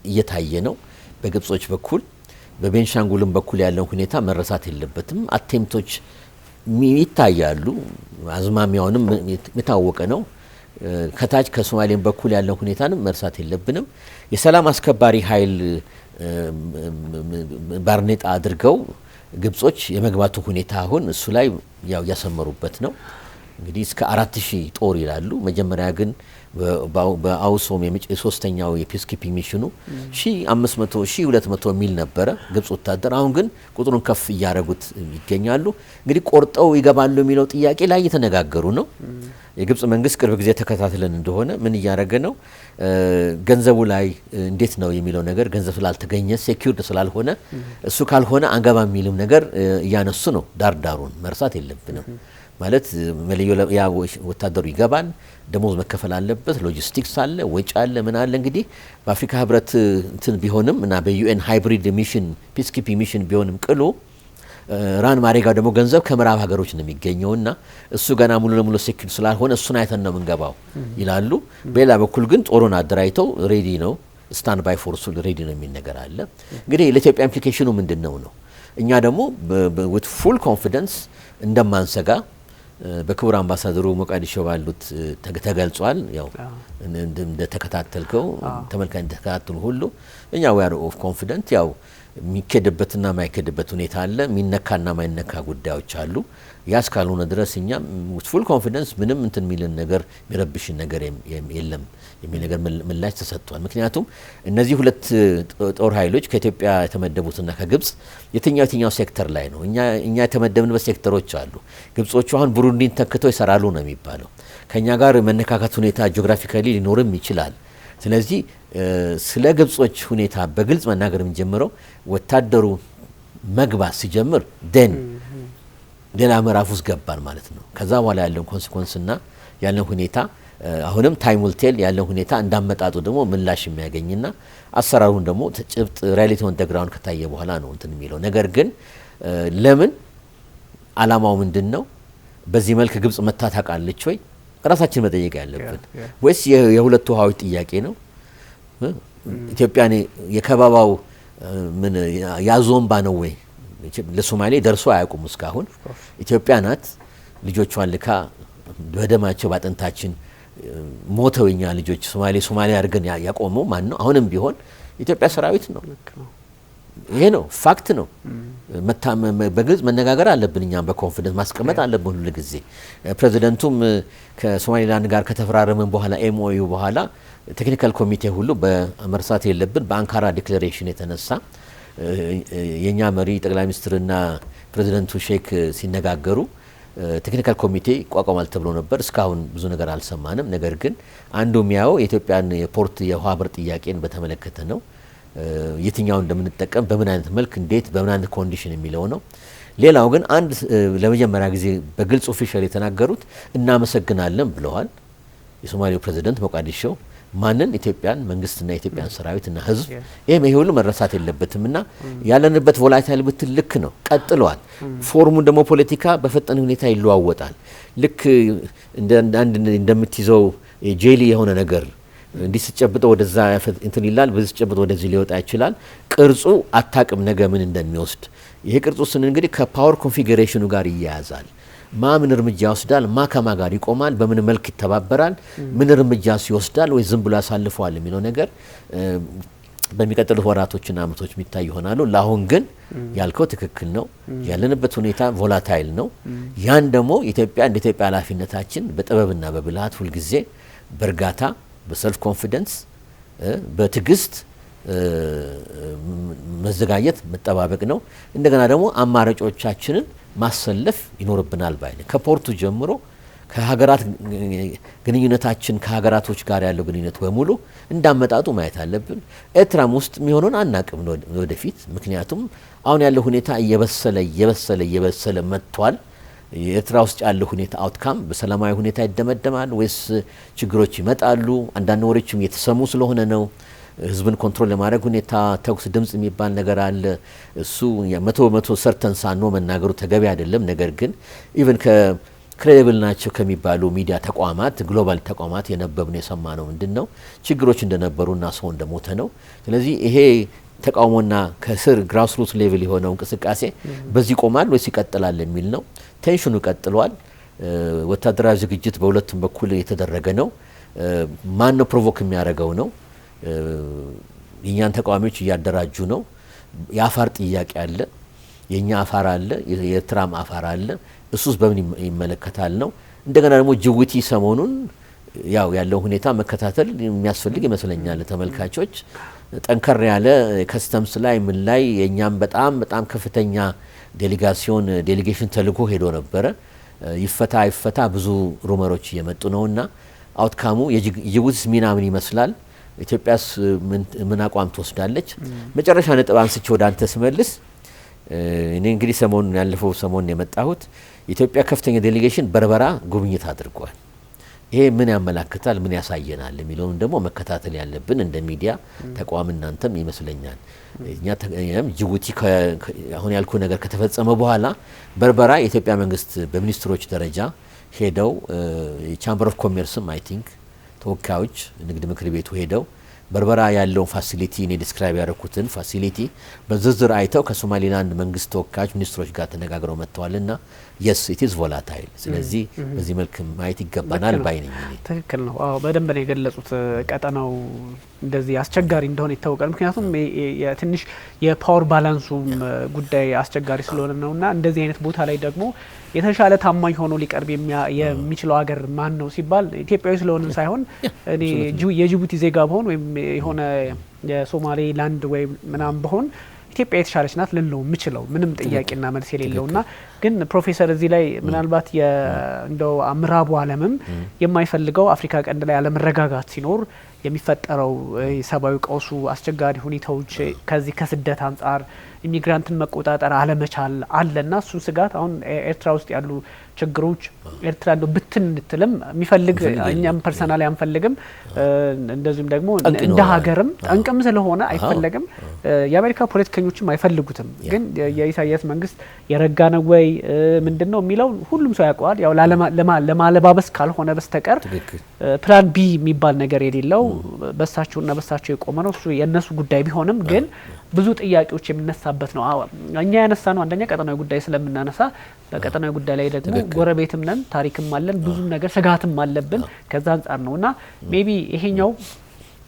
እየታየ ነው በግብጾች በኩል። በቤንሻንጉልም በኩል ያለው ሁኔታ መረሳት የለበትም። አቴምቶች ይታያሉ። አዝማሚያውንም የታወቀ ነው። ከታች ከሶማሌም በኩል ያለው ሁኔታንም መርሳት የለብንም። የሰላም አስከባሪ ኃይል ባርኔጣ አድርገው ግብጾች የመግባቱ ሁኔታ አሁን እሱ ላይ ያው ያሰመሩበት ነው። እንግዲህ እስከ 4000 ጦር ይላሉ። መጀመሪያ ግን በአውሶም የሶስተኛው የፒስኪፒንግ ሚሽኑ 1500 1200 ሚል ነበረ ግብጽ ወታደር። አሁን ግን ቁጥሩን ከፍ እያደረጉት ይገኛሉ። እንግዲህ ቆርጠው ይገባሉ የሚለው ጥያቄ ላይ እየተነጋገሩ ነው። የግብጽ መንግስት ቅርብ ጊዜ ተከታትለን እንደሆነ ምን እያደረገ ነው፣ ገንዘቡ ላይ እንዴት ነው የሚለው ነገር ገንዘብ ስላልተገኘ ሴኩርድ ስላልሆነ እሱ ካልሆነ አንገባ የሚልም ነገር እያነሱ ነው። ዳርዳሩን መርሳት የለብንም። ማለት መለዮ ያ ወታደሩ ይገባል፣ ደሞዝ መከፈል አለበት፣ ሎጂስቲክስ አለ፣ ወጪ አለ፣ ምን አለ። እንግዲህ በአፍሪካ ህብረት እንትን ቢሆንም እና በዩኤን ሃይብሪድ ሚሽን ፒስኪፒንግ ሚሽን ቢሆንም ቅሉ ራን ማሬጋው ደግሞ ገንዘብ ከምዕራብ ሀገሮች ነው የሚገኘውና እሱ ገና ሙሉ ለሙሉ ሴኩሪቲ ስላልሆነ እሱን አይተን ነው የምንገባው ይላሉ። በሌላ በኩል ግን ጦሩን አደራጅተው ሬዲ ነው፣ ስታንድ ባይ ፎርሱ ሬዲ ነው የሚል ነገር አለ። እንግዲህ ለኢትዮጵያ ኢምፕሊኬሽኑ ምንድነው ነው? እኛ ደግሞ with full confidence እንደማንሰጋ በክቡር አምባሳደሩ ሞቃዲሾ ባሉት ተገልጿል። ያው እንደተከታተልከው ተመልካች እንደተከታተሉ ሁሉ እኛ we are of confident ያው የሚከደበትና ማይከደበት ሁኔታ አለ። ሚነካና ማይነካ ጉዳዮች አሉ። ያስ ካልሆነ ድረስ እኛ with full confidence ምንም እንትን ሚልን ነገር የሚረብሽ ነገር የለም የሚል ነገር ምላሽ ተሰጥቷል። ምክንያቱም እነዚህ ሁለት ጦር ኃይሎች ከኢትዮጵያ የተመደቡትና ከግብጽ የትኛው ሴክተር ላይ ነው? እኛ የተመደብንበት ሴክተሮች አሉ። ግብጾቹ አሁን ቡሩንዲን ተክተው ይሰራሉ ነው የሚባለው። ከኛ ጋር መነካካት ሁኔታ ጂኦግራፊካሊ ሊኖርም ይችላል። ስለዚህ ስለ ግብጾች ሁኔታ በግልጽ መናገር የምንጀምረው ወታደሩ መግባት ሲጀምር ደን ሌላ ምዕራፍ ውስጥ ገባን ማለት ነው። ከዛ በኋላ ያለው ኮንሲኩዌንስና ያለው ሁኔታ አሁንም ታይም ዊል ቴል ያለው ሁኔታ እንዳመጣጡ ደግሞ ምላሽ የሚያገኝና አሰራሩን ደግሞ ጭብጥ ሪያሊቲ ኦን ዘ ግራውንድ ከታየ በኋላ ነው እንትን የሚለው ነገር። ግን ለምን አላማው ምንድነው? በዚህ መልክ ግብጽ መታታቃለች ወይ? ራሳችን መጠየቅ ያለብን ወይስ የሁለቱ ውሃዎች ጥያቄ ነው? ኢትዮጵያን የከባባው ምን ያዞምባ ነው ወይ? ለሶማሌ ደርሶ አያውቁም እስካሁን። ኢትዮጵያ ናት ልጆቿን ልካ በደማቸው ባጥንታችን ሞተው የኛ ልጆች ሶማሌ አድርገን ያቆመው ማን ነው? አሁንም ቢሆን ኢትዮጵያ ሰራዊት ነው። ይሄ ነው ፋክት ነው። በግልጽ መነጋገር አለብን። እኛም በኮንፊደንስ ማስቀመጥ አለብን ሁሉ ጊዜ። ፕሬዚደንቱም ከሶማሊላንድ ጋር ከተፈራረመን በኋላ ኤምኦዩ በኋላ ቴክኒካል ኮሚቴ ሁሉ በመርሳት የለብን በአንካራ ዲክሌሬሽን የተነሳ የኛ መሪ ጠቅላይ ሚኒስትርና ፕሬዚደንቱ ሼክ ሲነጋገሩ ቴክኒካል ኮሚቴ ቋቋማል ተብሎ ነበር። እስካሁን ብዙ ነገር አልሰማንም። ነገር ግን አንዱ የሚያው የኢትዮጵያን የፖርት የውሃ በር ጥያቄን በተመለከተ ነው። የትኛው እንደምንጠቀም በምን አይነት መልክ እንዴት በምን አይነት ኮንዲሽን የሚለው ነው። ሌላው ግን አንድ ለመጀመሪያ ጊዜ በግልጽ ኦፊሻል የተናገሩት እናመሰግናለን ብለዋል። የሶማሌው ፕሬዚደንት ሞቃዲሾ ማንን ኢትዮጵያን መንግስትና ኢትዮጵያን ሰራዊትና ህዝብ ይሄ ሁሉ መረሳት የለበትምና ያለንበት ቮላታይል ብትል ልክ ነው ቀጥሏል። ፎርሙ ደግሞ ፖለቲካ በፈጠነ ሁኔታ ይለዋወጣል። ልክ እንደምትይዘው ጄሊ የሆነ ነገር እንዲስጨብጠው ወደዛ እንትን ይላል፣ በዚህ ወደዚህ ሊወጣ ይችላል። ቅርጹ አታቅም ነገ ምን እንደሚወስድ። ይሄ ቅርጹ ስን እንግዲህ ከፓወር ኮንፊግሬሽኑ ጋር ይያያዛል። ምን እርምጃ ይወስዳል፣ ከማ ጋር ይቆማል፣ በምን መልክ ይተባበራል፣ ምን እርምጃ ይወስዳል ወይ ዝም ብሎ ያሳልፈዋል የሚለው ነገር በሚቀጥሉት ወራቶችና አመቶች የሚታይ ይሆናሉ። ለአሁን ግን ያልከው ትክክል ነው። ያለንበት ሁኔታ ቮላታይል ነው። ያን ደግሞ ኢትዮጵያ እንደ ኢትዮጵያ ኃላፊነታችን በጥበብና በብልሃት ሁልጊዜ በእርጋታ በሰልፍ ኮንፊደንስ በትግስት መዘጋጀት መጠባበቅ ነው። እንደገና ደግሞ አማራጮቻችንን ማሰለፍ ይኖርብናል ባይ ነኝ። ከፖርቱ ጀምሮ ከሀገራት ግንኙነታችን ከሀገራቶች ጋር ያለው ግንኙነት በሙሉ እንዳመጣጡ ማየት አለብን። ኤርትራም ውስጥ የሚሆነውን አናቅም ወደፊት። ምክንያቱም አሁን ያለው ሁኔታ እየበሰለ መጥቷል። የኤርትራ ውስጥ ያለው ሁኔታ አውትካም በሰላማዊ ሁኔታ ይደመደማል ወይስ ችግሮች ይመጣሉ? አንዳንድ ወሬዎችም እየተሰሙ ስለሆነ ነው። ህዝብን ኮንትሮል ለማድረግ ሁኔታ ተኩስ ድምጽ የሚባል ነገር አለ። እሱ 100% ሰርተን ሳኖ መናገሩ ተገቢ አይደለም። ነገር ግን ኢቭን ከክሬዲብል ናቸው ከሚባሉ ሚዲያ ተቋማት ግሎባል ተቋማት የነበብነው የሰማነው ምንድነው ችግሮች እንደነበሩና ሰው እንደሞተ ነው። ስለዚህ ይሄ ተቃውሞና ከስር ግራስሩት ሌቭል የሆነው እንቅስቃሴ በዚህ ቆማል ወይስ ይቀጥላል የሚል ነው። ቴንሽኑ ቀጥሏል። ወታደራዊ ዝግጅት በሁለቱም በኩል የተደረገ ነው። ማን ነው ፕሮቮክ የሚያደርገው ነው? የኛን ተቃዋሚዎች እያደራጁ ነው። የአፋር ጥያቄ አለ፣ የኛ አፋር አለ፣ የኤርትራም አፋር አለ። እሱስ በምን ይመለከታል ነው። እንደገና ደግሞ ጅቡቲ ሰሞኑን ያለው ሁኔታ መከታተል የሚያስፈልግ ይመስለኛል። ተመልካቾች ጠንከር ያለ ከስተምስ ላይ ምን ላይ የኛም በጣም ከፍተኛ ዴሊጌሽን ተልኮ ሄዶ ነበረ። ይፈታ ብዙ ሩመሮች እየመጡ ነውና አውትካሙ የጅቡቲስ ሚና ምን ይመስላል? ኢትዮጵያስ ምን አቋም ትወስዳለች? መጨረሻ ነጥብ አንስቼ ወደ አንተ ስመልስ እኔ እንግዲህ ያለፈው ሰሞን የመጣሁት የኢትዮጵያ ከፍተኛ ዴሊጌሽን በርበራ ጉብኝት አድርጓል። ይሄ ምን ያመላክታል፣ ምን ያሳየናል የሚለውን ደግሞ መከታተል ያለብን እንደ ሚዲያ ተቋም እናንተም ይመስለኛል። እኛም ጅቡቲ አሁን ያልኩ ነገር ከተፈጸመ በኋላ በርበራ የኢትዮጵያ መንግስት በሚኒስትሮች ደረጃ ሄደው የቻምበር ኦፍ ኮሜርስም አይ ቲንክ ተወካዮች ንግድ ምክር ቤቱ ሄደው በርበራ ያለውን ፋሲሊቲ እኔ ዲስክራይብ ያደረኩትን ፋሲሊቲ በዝርዝር አይተው ከሶማሊላንድ መንግስት ተወካዮች ሚኒስትሮች ጋር ተነጋግረው መጥተዋልና የስ ኢት ኢዝ ቮላታይል። ስለዚህ በዚህ መልክ ማየት ይገባናል ባይ ነኝ። ትክክል ነው። አዎ በደንብ ነው የገለጹት። ቀጠናው እንደዚህ አስቸጋሪ እንደሆነ ይታወቃል። ምክንያቱም ትንሽ የፓወር ባላንሱም ጉዳይ አስቸጋሪ ስለሆነ ነውና እንደዚህ አይነት ቦታ ላይ ደግሞ የተሻለ ታማኝ ሆኖ ሊቀርብ የሚችለው ሀገር ማን ነው ሲባል ኢትዮጵያዊ ስለሆነ ሳይሆን እኔ የጅቡቲ ዜጋ በሆን ወይም የሆነ የሶማሌ ላንድ ወይም ምናምን በሆን ኢትዮጵያ የተሻለች ናት ልንለው የምችለው ምንም ጥያቄና መልስ የሌለውና ግን ፕሮፌሰር እዚህ ላይ ምናልባት እንደው ምዕራቡ ዓለምም የማይፈልገው አፍሪካ ቀንድ ላይ አለመረጋጋት ሲኖር የሚፈጠረው ሰብአዊ ቀውሱ አስቸጋሪ ሁኔታዎች ከዚህ ከስደት አንጻር ኢሚግራንትን መቆጣጠር አለመቻል አለና እሱ ስጋት አሁን ኤርትራ ውስጥ ያሉ ችግሮች ኤርትራ እንደው ብትን እንድትልም የሚፈልግ እኛም ፐርሰናሊ አንፈልግም። እንደዚሁም ደግሞ እንደ ሀገርም ጠንቅም ስለሆነ አይፈልግም። የአሜሪካ ፖለቲከኞችም አይፈልጉትም። ግን የኢሳያስ መንግስት የረጋ ነው ወይ ምንድነው የሚለው ሁሉም ሰው ያውቀዋል። ያው ለማለባበስ ካልሆነ በስተቀር ፕላን ቢ የሚባል ነገር የሌለው በሳቸውና በሳቸው የቆመ ነው። እሱ የነሱ ጉዳይ ቢሆንም ግን ብዙ ጥያቄዎች የሚነሳበት ነው። እኛ ያነሳ ነው አንደኛ ቀጠናዊ ጉዳይ ስለምናነሳ በቀጠናዊ ጉዳይ ላይ ደግሞ ጎረቤትም ነን፣ ታሪክም አለን፣ ብዙ ነገር ስጋትም አለብን። ከዛ አንጻር ነውና ሜቢ ይሄኛው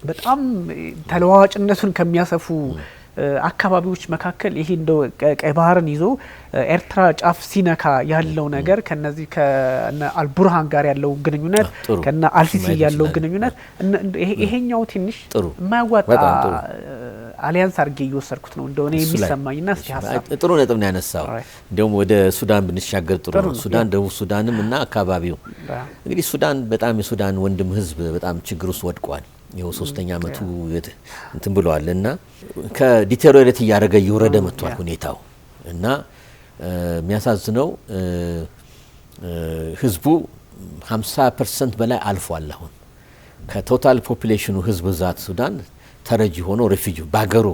በጣም ተለዋዋጭነቱን ከሚያሰፉ አካባቢዎች መካከል ይሄ እንደው ቀይ ባህርን ይዞ ኤርትራ ጫፍ ሲነካ ያለው ነገር ከነዚህ ከነ አልቡርሃን ጋር ያለው ግንኙነት ከነ አልሲሲ ያለው ግንኙነት ይሄኛው ትንሽ የማያዋጣ አሊያንስ አድርጌ እየወሰድኩት ነው እንደሆነ የሚሰማኝና እስቲ ሀሳብ ጥሩ ነጥብ ነው ያነሳው። እንደውም ወደ ሱዳን ብንሻገር ጥሩ ነው። ሱዳን ደቡብ ሱዳንም እና አካባቢው እንግዲህ ሱዳን በጣም የሱዳን ወንድም ህዝብ በጣም ችግር ውስጥ ወድቋል። ይኸው 3ኛ አመቱ እንትን ብለዋል እና ከዲቴሪዮሬት እያደረገ እየወረደ መጥቷል ሁኔታው እና የሚያሳዝነው ህዝቡ 50% በላይ አልፏል። አሁን ከቶታል ፖፑሌሽኑ ህዝብ ብዛት ሱዳን ተረጂ ሆኖ ሪፊጂ ባገሩ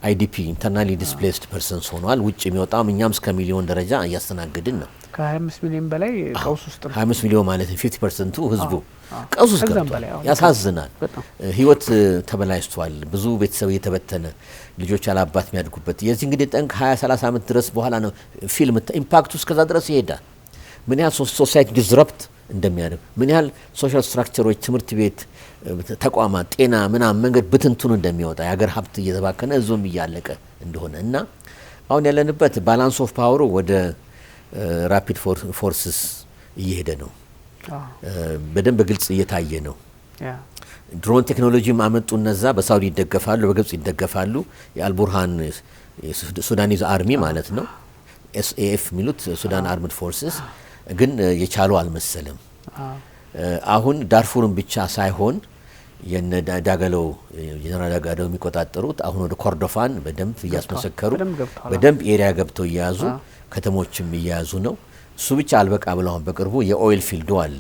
አይዲፒ ኢንተርናሊ ዲስፕሌስድ ፐርሰንስ ሆኗል። ውጭ የሚወጣው እኛም እስከ ሚሊዮን ደረጃ እያስተናገድን ነው። ከ25 ሚሊዮን በላይ ቀውስ ውስጥ ነው። 25 ሚሊዮን ማለት 50% ህዝቡ ቀውስ ውስጥ ገብቷል። ያሳዝናል። ህይወት ተበላሽቷል። ብዙ ቤተሰብ እየተበተነ ልጆች ያላባት የሚያድጉበት የዚህ እንግዲህ ጠንቅ 20-30 አመት ድረስ በኋላ ነው ፊልም ኢምፓክቱ እስከዛ ድረስ ይሄዳል። ምን ያህል ሶሳይቲ ዲስረፕት እንደሚያደርግ ምን ያህል ሶሻል ስትራክቸሮች ትምህርት ቤት ተቋማት ጤና ምናምን መንገድ ብትንቱን እንደሚወጣ የሀገር ሀብት እየተባከነ እዞም እያለቀ እንደሆነ እና አሁን ያለንበት ባላንስ ኦፍ ፓወሩ ወደ ራፒድ ፎርስስ እየሄደ ነው። በደንብ በግልጽ እየታየ ነው። ድሮን ቴክኖሎጂ ማመጡ እነዛ በሳውዲ ይደገፋሉ፣ በግብጽ ይደገፋሉ። የአልቡርሃን ሱዳኒዝ አርሚ ማለት ነው ኤስኤኤፍ የሚሉት ሱዳን አርምድ ፎርስስ ግን የቻሉ አልመሰለም። አሁን ዳርፉርን ብቻ ሳይሆን የነ ዳገሎ ጀነራል ዳገሎ የሚቆጣጠሩት አሁን ወደ ኮርዶፋን በደንብ እያስመሰከሩ በደንብ ኤሪያ ገብተው እየያዙ ከተሞችም እየያዙ ነው። እሱ ብቻ አልበቃ ብለዋል። በቅርቡ የኦይል ፊልዱ አለ።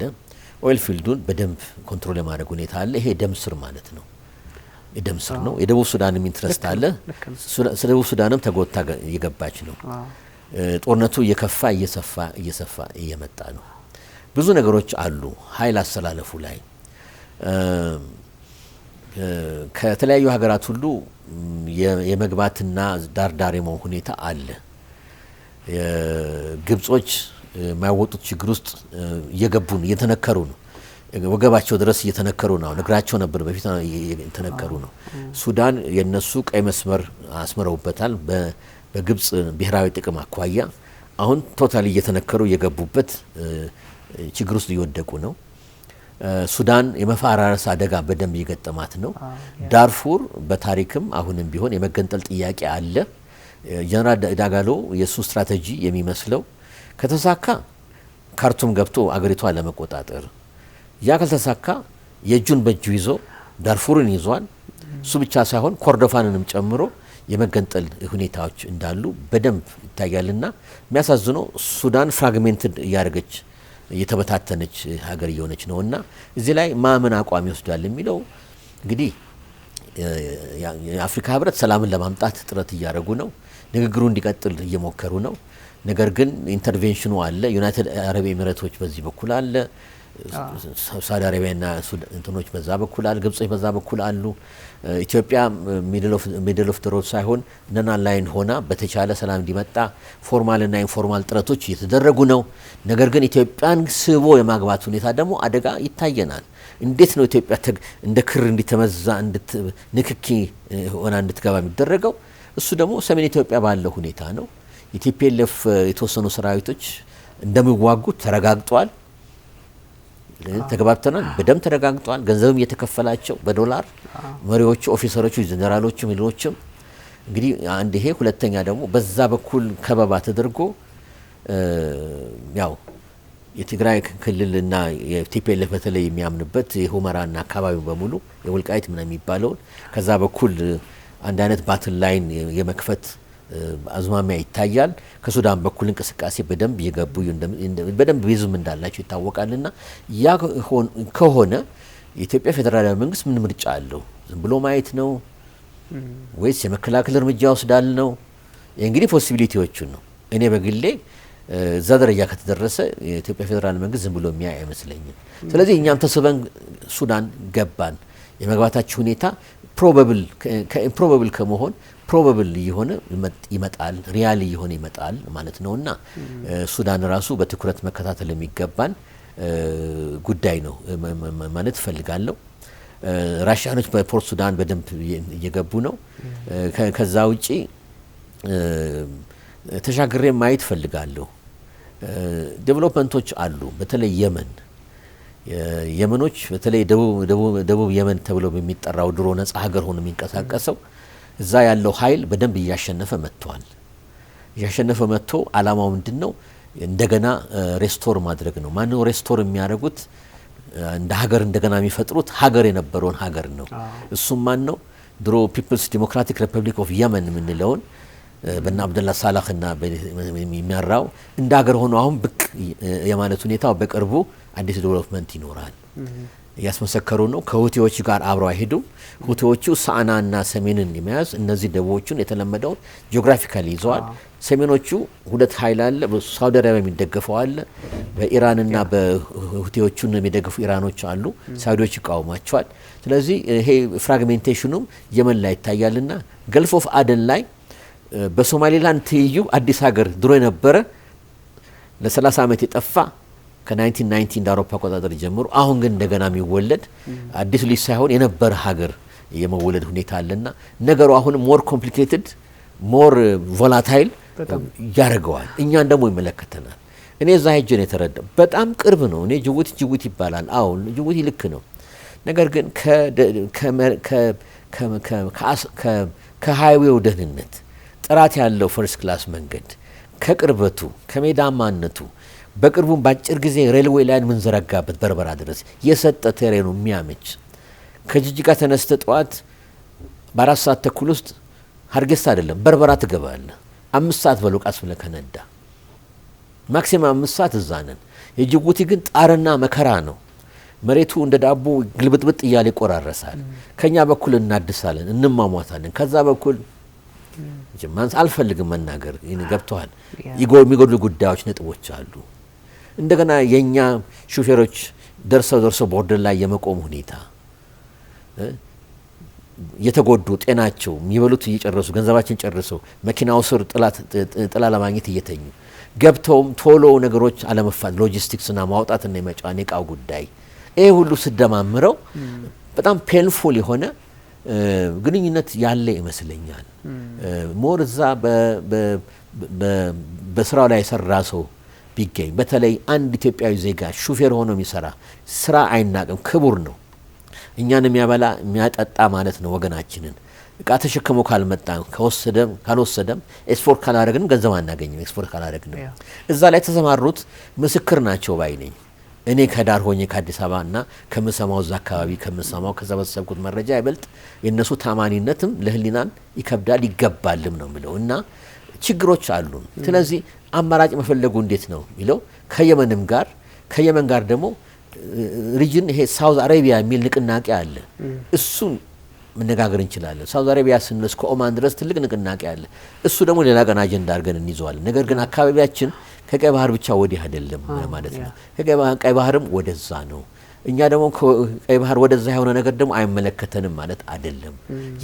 ኦይል ፊልዱን በደንብ ኮንትሮል የማድረግ ሁኔታ አለ። ይሄ ደምስር ማለት ነው። የደምስር ነው። የደቡብ ሱዳንም ኢንትረስት አለ። ደቡብ ሱዳንም ተጎታ እየገባች ነው። ጦርነቱ እየከፋ እየሰፋ እየመጣ ነው። ብዙ ነገሮች አሉ። ኃይል አስተላለፉ ላይ ከተለያዩ ሀገራት ሁሉ የመግባትና ዳርዳር የመሆን ሁኔታ አለ። ግብጾች የማይወጡት ችግር ውስጥ እየገቡ ነው፣ እየተነከሩ ነው። ወገባቸው ድረስ እየተነከሩ ነው። እግራቸው ነበር በፊት እየተነከሩ ነው። ሱዳን የነሱ ቀይ መስመር አስመረውበታል። በግብጽ ብሔራዊ ጥቅም አኳያ አሁን ቶታሊ እየተነከሩ እየገቡበት ችግር ውስጥ እየወደቁ ነው። ሱዳን የመፈራረስ አደጋ በደንብ እየገጠማት ነው። ዳርፉር በታሪክም አሁንም ቢሆን የመገንጠል ጥያቄ አለ። ጀነራል ዳጋሎ የሱ ስትራቴጂ የሚመስለው ከተሳካ ካርቱም ገብቶ አገሪቷን ለመቆጣጠር፣ ያ ካልተሳካ የእጁን በእጁ ይዞ ዳርፉርን ይዟል። እሱ ብቻ ሳይሆን ኮርዶፋንንም ጨምሮ የመገንጠል ሁኔታዎች እንዳሉ በደንብ ይታያልና የሚያሳዝነው ሱዳን ፍራግሜንትድ እያደረገች እየተበታተነች ሀገር እየሆነች ነውና እዚህ ላይ ማመን አቋም ይወስዳል የሚለው እንግዲህ የአፍሪካ ህብረት ሰላምን ለማምጣት ጥረት እያደረጉ ነው። ንግግሩ እንዲቀጥል እየሞከሩ ነው። ነገር ግን ኢንተርቬንሽኑ አለ። ዩናይትድ አረብ ኤሚሬቶች በዚህ በኩል አለ። ሳውዲ አረቢያና እንትኖች በዛ በኩል አለ። ግብጾች በዛ በኩል አሉ። ኢትዮጵያ ሚድል ኦፍ ሮድ ሳይሆን ነና ላይን ሆና በተቻለ ሰላም እንዲመጣ ፎርማልና ኢንፎርማል ጥረቶች እየተደረጉ ነው። ነገር ግን ኢትዮጵያን ስቦ የማግባት ሁኔታ ደግሞ አደጋ ይታየናል። እንዴት ነው ኢትዮጵያ እንደ ክር እንዲተመዛ ንክኪ ሆና እንድትገባ የሚደረገው? እሱ ደግሞ ሰሜን ኢትዮጵያ ባለው ሁኔታ ነው። የቲፒኤልኤፍ የተወሰኑ ሰራዊቶች እንደሚዋጉ ተረጋግጧል። ተግባብተናል። በደም ተረጋግጧል። ገንዘብም እየተከፈላቸው በዶላር መሪዎቹ፣ ኦፊሰሮቹ፣ ጀነራሎቹ፣ ሌሎችም እንግዲህ አንድ ይሄ ሁለተኛ ደግሞ በዛ በኩል ከበባ ተደርጎ ያው የትግራይ ክልልና የቲፒኤልኤፍ በተለይ የሚያምንበት የሁመራና አካባቢው በሙሉ የወልቃይት ምናምን የሚባለውን ከዛ በኩል አንድ አይነት ባትል ላይን የመክፈት አዝማሚያ ይታያል። ከሱዳን በኩል እንቅስቃሴ በደንብ እየገቡ በደንብ ቤዝም እንዳላቸው ይታወቃልና ያ ከሆነ የኢትዮጵያ ፌዴራላዊ መንግስት ምን ምርጫ አለው? ዝም ብሎ ማየት ነው ወይስ የመከላከል እርምጃ ወስዳል ነው? እንግዲህ ፖሲቢሊቲዎቹን ነው። እኔ በግሌ እዛ ደረጃ ከተደረሰ የኢትዮጵያ ፌዴራል መንግስት ዝም ብሎ የሚያይ አይመስለኝም። ስለዚህ እኛም ተስበን ሱዳን ገባን። የመግባታችን ሁኔታ ፕሮባብል ከመሆን ፕሮባብል እየሆነ ይመጣል፣ ሪያል እየሆነ ይመጣል ማለት ነውና ሱዳን ራሱ በትኩረት መከታተል የሚገባን ጉዳይ ነው ማለት እፈልጋለሁ። ራሽያኖች በፖርት ሱዳን በደንብ እየገቡ ነው። ከዛ ውጪ ተሻግሬ ማየት እፈልጋለሁ። ዴቨሎፕመንቶች አሉ። በተለይ የመኖች በተለይ ደቡብ የመን ተብሎ በሚጠራው ድሮ ነጻ ሀገር ሆኖ የሚንቀሳቀሰው እዛ ያለው ኃይል በደንብ እያሸነፈ መጥቶ አላማው ምንድነው? እንደገና ሬስቶር ማድረግ ነው። ማነው ሬስቶር የሚያደርጉት? እንደ ሀገር እንደገና የሚፈጥሩት ሀገር የነበረውን ሀገር ነው። እሱም ማን ነው? ድሮ ፒፕልስ ዲሞክራቲክ ሪፐብሊክ ኦፍ የመን የምንለውን በና አብደላ ሳላህና የሚያራው እንደ ሀገር ሆኖ አሁን ብቅ የማለት ሁኔታው በቅርቡ አዲስ ዴቨሎፕመንት ይኖራል ያስመሰከሩ ነው። ከሁቲዎች ጋር አብረው አይሄዱም። ሁቲዎቹ ሳናና ሰሜንን የሚያዝ እነዚህ ደቡቦቹን የተለመደውን ጂኦግራፊካሊ ይዘዋል። ሰሜኖቹ ሁለት ኃይል አለ። በሳውዲ አረቢያ የሚደገፈው አለ። በኢራንና በሁቲዎቹን የሚደገፉ ኢራኖች አሉ። ሳውዲዎች ይቃወማቸዋል። ስለዚህ ይሄ ፍራግሜንቴሽኑም የመን ላይ ይታያልና ገልፍ ኦፍ አደን ላይ በሶማሌላንድ ትይዩ አዲስ ሀገር ድሮ የነበረ ለ30 ዓመት የጠፋ ከ1990 እንደ አውሮፓ አቆጣጠር ጀምሮ አሁን ግን እንደገና የሚወለድ አዲስ ልጅ ሳይሆን የነበረ ሀገር የመወለድ ሁኔታ አለና ነገሩ አሁን ሞር ኮምፕሊኬትድ ሞር ቮላታይል ያደርገዋል። እኛን ደግሞ ይመለከተናል። እኔ እዛ ሄጄ ነው የተረዳው። በጣም ቅርብ ነው። እኔ ጅቡቲ ይባላል። አዎ ጅቡቲ ልክ ነው። ነገር ግን ከሃይዌው ደህንነት ጥራት ያለው ፈርስት ክላስ መንገድ ከቅርበቱ ከሜዳማነቱ በቅርቡም ባጭር ጊዜ ሬልዌይ ላይን ምንዘረጋበት በርበራ ድረስ የሰጠ ቴሬኑ የሚያመች ከጅጅጋ ተነስተ ጠዋት በ4 ሰዓት ተኩል ውስጥ ሀርጌሳ አይደለም በርበራ ትገባለህ። 5 ሰዓት በለው ቃስ ብለህ ከነዳ ማክሲማም 5 ሰዓት እዛ ነን። የጅቡቲ ግን ጣርና መከራ ነው። መሬቱ እንደ ዳቦ ግልብጥብጥ እያለ ይቆራረሳል። ከኛ በኩል እናድሳለን፣ እንማሟታለን። ከዛ በኩል ጀማንስ አልፈልግም መናገር ገብተዋል። የሚጎድሉ ጉዳዮች ነጥቦች አሉ። እንደገና የኛ ሹፌሮች ደርሰው ቦርደር ላይ የመቆም ሁኔታ የተጎዱ ጤናቸው የሚበሉት እየጨረሱ ገንዘባችን ጨርሰው መኪናው ስር ጥላ ለማግኘት እየተኙ ገብተውም ቶሎ ነገሮች አለመፋት ሎጂስቲክስና ማውጣትና የመጫን ዕቃው ጉዳይ ይሄ ሁሉ ስደማምረው በጣም ፔንፉል የሆነ ግንኙነት ያለ ይመስለኛል። ሞር እዛ በስራው ላይ የሰራ ሰው ቢገኝ በተለይ አንድ ኢትዮጵያዊ ዜጋ ሹፌር ሆኖ የሚሰራ ስራ አይናቅም፣ ክቡር ነው። እኛን የሚያበላ የሚያጠጣ ማለት ነው ወገናችንን። እቃ ተሸክሞ ካልመጣ ካልወሰደም ኤክስፖርት ካላደረግንም ገንዘብ አናገኝም። ኤክስፖርት ካላደረግንም እዛ ላይ ተሰማሩት ምስክር ናቸው ባይ ነኝ። እኔ ከዳር ሆኜ ከአዲስ አበባና ከምሰማው እዛ አካባቢ ከምሰማው ከሰበሰብኩት መረጃ ይበልጥ የነሱ ታማኒነትም ለህሊናን ይከብዳል ይገባልም ነው የሚለው እና ችግሮች አሉ። ስለዚህ አማራጭ መፈለጉ እንዴት ነው የሚለው ከየመን ጋር ደግሞ ሪጅን ይሄ ሳውዝ አረቢያ የሚል ንቅናቄ አለ። እሱን መነጋገር እንችላለን። ሳውዝ አረቢያ ስንል እስከ ኦማን ድረስ ትልቅ ንቅናቄ አለ። እሱ ደግሞ ሌላ ቀን አጀንዳ አድርገን እንይዘዋለን። ነገር ግን አካባቢያችን ከቀይ ባህር ብቻ ወዲህ አይደለም ማለት ነው። ከቀይ ባህርም ወደዛ ነው። እኛ ደግሞ ከቀይ ባህር ወደዛ የሆነ ነገር ደግሞ አይመለከተንም ማለት አይደለም።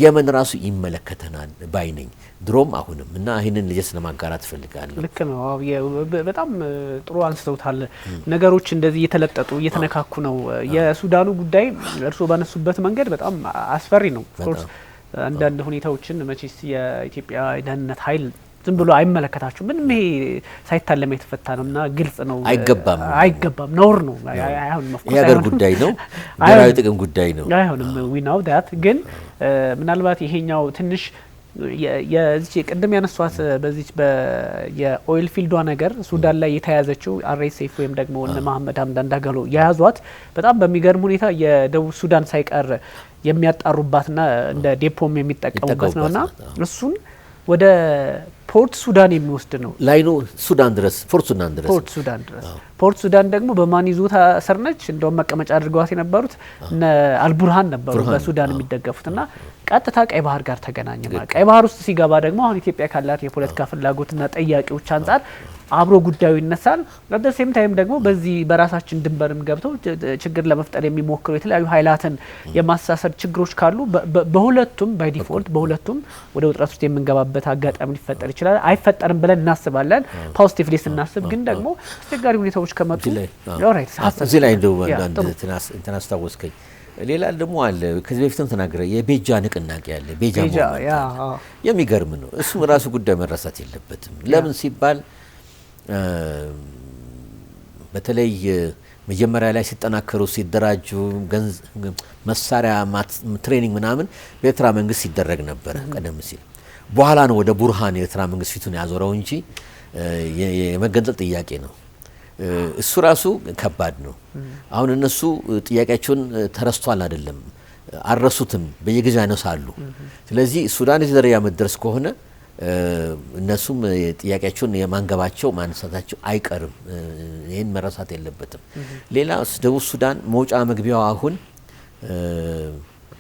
የመን ራሱ ይመለከተናል ባይ ነኝ ድሮም አሁንም እና ይሄንን ልጅስ ለማጋራት ፈልጋለሁ። ልክ ነው። በጣም ጥሩ አንስተውታል። ነገሮች እንደዚህ እየተለጠጡ እየተነካኩ ነው። የሱዳኑ ጉዳይ እርስዎ ባነሱበት መንገድ በጣም አስፈሪ ነው። ኦፍኮርስ አንዳንድ ሁኔታዎችን መቼስ የኢትዮጵያ ደህንነት ኃይል ዝም ብሎ አይመለከታችሁ። ምንም ይሄ ሳይታለም የተፈታ ነውና ግልጽ ነው። አይገባም ነውር ነው። አይሆንም። የሀገር ጉዳይ ነው። ብሔራዊ ጥቅም ጉዳይ ነው። አይሆንም። ዊ ናው ዳት ግን ምናልባት ይሄኛው ትንሽ የዚህ ቅድም ያነሷት በዚህ የኦይል ፊልዷ ነገር ሱዳን ላይ የተያዘችው አርኤስኤፍ ወይም ደግሞ እነ መሐመድ ሀምዳን ዳገሎ የያዟት በጣም በሚገርም ሁኔታ የደቡብ ሱዳን ሳይቀር የሚያጣሩባትና እንደ ዴፖም የሚጠቀሙበት ነውና እሱን ወደ ፖርት ሱዳን የሚወስድ ነው። ላይኑ ሱዳን ድረስ ፖርት ሱዳን ደግሞ በማን ይዞታ ስር ነች? እንደውም መቀመጫ አድርገዋት የነበሩት እነ አልቡርሃን ነበሩ በሱዳን የሚደገፉትና ቀጥታ ቀይ ባህር ጋር ተገናኘ ማለት። ቀይ ባህር ውስጥ ሲገባ ደግሞ አሁን ኢትዮጵያ ካላት የፖለቲካ ፍላጎትና ጠያቂዎች አንጻር አብሮ ጉዳዩ ይነሳል። ለደሴም ታይም ደግሞ በዚህ በራሳችን ድንበርም ገብተው ችግር ለመፍጠር የሚሞክሩ የተለያዩ ኃይላትን የማሳሰር ችግሮች ካሉ በሁለቱም ባይ ዲፎልት በሁለቱም ወደ ውጥረት ውስጥ የምንገባበት አጋጣሚ ሊፈጠር ይችላል። አይፈጠርም ብለን እናስባለን ፖዚቲቭሊ ስናስብ፣ ግን ደግሞ አስቸጋሪ ሁኔታዎች ከመጡ ኦልራይት እዚህ ላይ እንደው እንትን አስታወስከኝ። ሌላ ደግሞ አለ ከዚህ በፊትም ተናገረ የቤጃ ንቅናቄ አለ። ቤጃ የሚገርም ነው። እሱ ራሱ ጉዳይ መረሳት የለበትም። ለምን ሲባል በተለይ መጀመሪያ ላይ ሲጠናከሩ ሲደራጁ መሳሪያ ትሬኒንግ ምናምን በኤርትራ መንግስት ሲደረግ ነበር ቀደም ሲል። በኋላ ነው ወደ ቡርሃን የኤርትራ መንግስት ፊቱን ያዞረው እንጂ የመገንጠል ጥያቄ ነው። እሱ ራሱ ከባድ ነው። አሁን እነሱ ጥያቄያቸውን ተረስቷል አይደለም፣ አልረሱትም፣ በየጊዜው ያነሳሉ። ስለዚህ ሱዳን እዚህ ደረጃ መድረስ ከሆነ እነሱም ጥያቄያቸውን የማንገባቸው ማንሳታቸው አይቀርም። ይህን መረሳት የለበትም። ሌላ ደቡብ ሱዳን መውጫ መግቢያው አሁን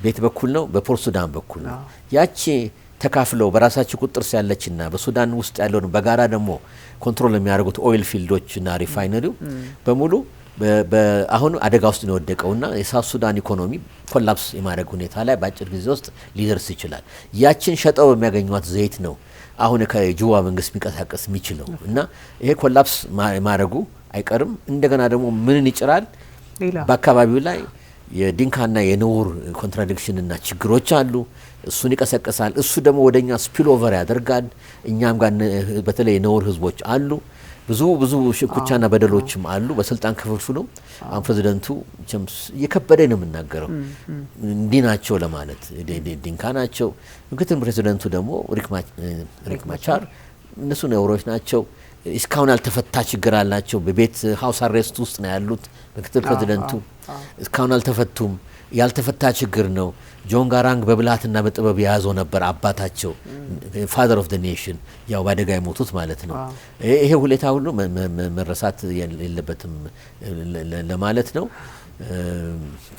ቤት በኩል ነው፣ በፖርት ሱዳን በኩል ነው። ያቺ ተካፍለው በራሳቸው ቁጥጥር ያለችና በሱዳን ውስጥ ያለውን በጋራ ደግሞ ኮንትሮል የሚያደርጉት ኦይል ፊልዶችና ሪፋይነሪው በሙሉ አሁን አደጋ ውስጥ ነው የወደቀውና የሳውት ሱዳን ኢኮኖሚ ኮላፕስ የማድረግ ሁኔታ ላይ በአጭር ጊዜ ውስጥ ሊደርስ ይችላል። ያችን ሸጠው በሚያገኟት ዘይት ነው አሁን ከጁባ መንግስት የሚንቀሳቀስ የሚችለው እና ይሄ ኮላፕስ ማድረጉ አይቀርም። እንደገና ደግሞ ምንን ይጭራል? በአካባቢው ላይ የዲንካና የነውር ኮንትራዲክሽንና ችግሮች አሉ። እሱን ይቀሰቅሳል። እሱ ደግሞ ወደኛ ስፒል ኦቨር ያደርጋል። እኛም ጋር በተለይ የነውር ህዝቦች አሉ። ብዙ ሽኩቻና በደሎችም አሉ። በስልጣን ክፍፍሉ አሁን ፕሬዚደንቱ እየከበደ ነው የምናገረው እንዲህ ናቸው ለማለት ዲንካ ናቸው። ምክትል ፕሬዚደንቱ ደግሞ ሪክ ማቻር እነሱ ነውሮች ናቸው። እስካሁን ያልተፈታ ችግር አላቸው። በቤት ሀውስ አሬስት ውስጥ ነው ያሉት ምክትል ፕሬዚደንቱ። እስካሁን አልተፈቱም። ያልተፈታ ችግር ነው። ጆን ጋራንግ በብልሃትና በጥበብ የያዘው ነበር አባታቸው ፋዘር ኦፍ ዘ ኔሽን፣ ያው በአደጋ የሞቱት ማለት ነው። ይሄ ሁኔታ ሁሉ መረሳት የለበትም ለማለት ነው።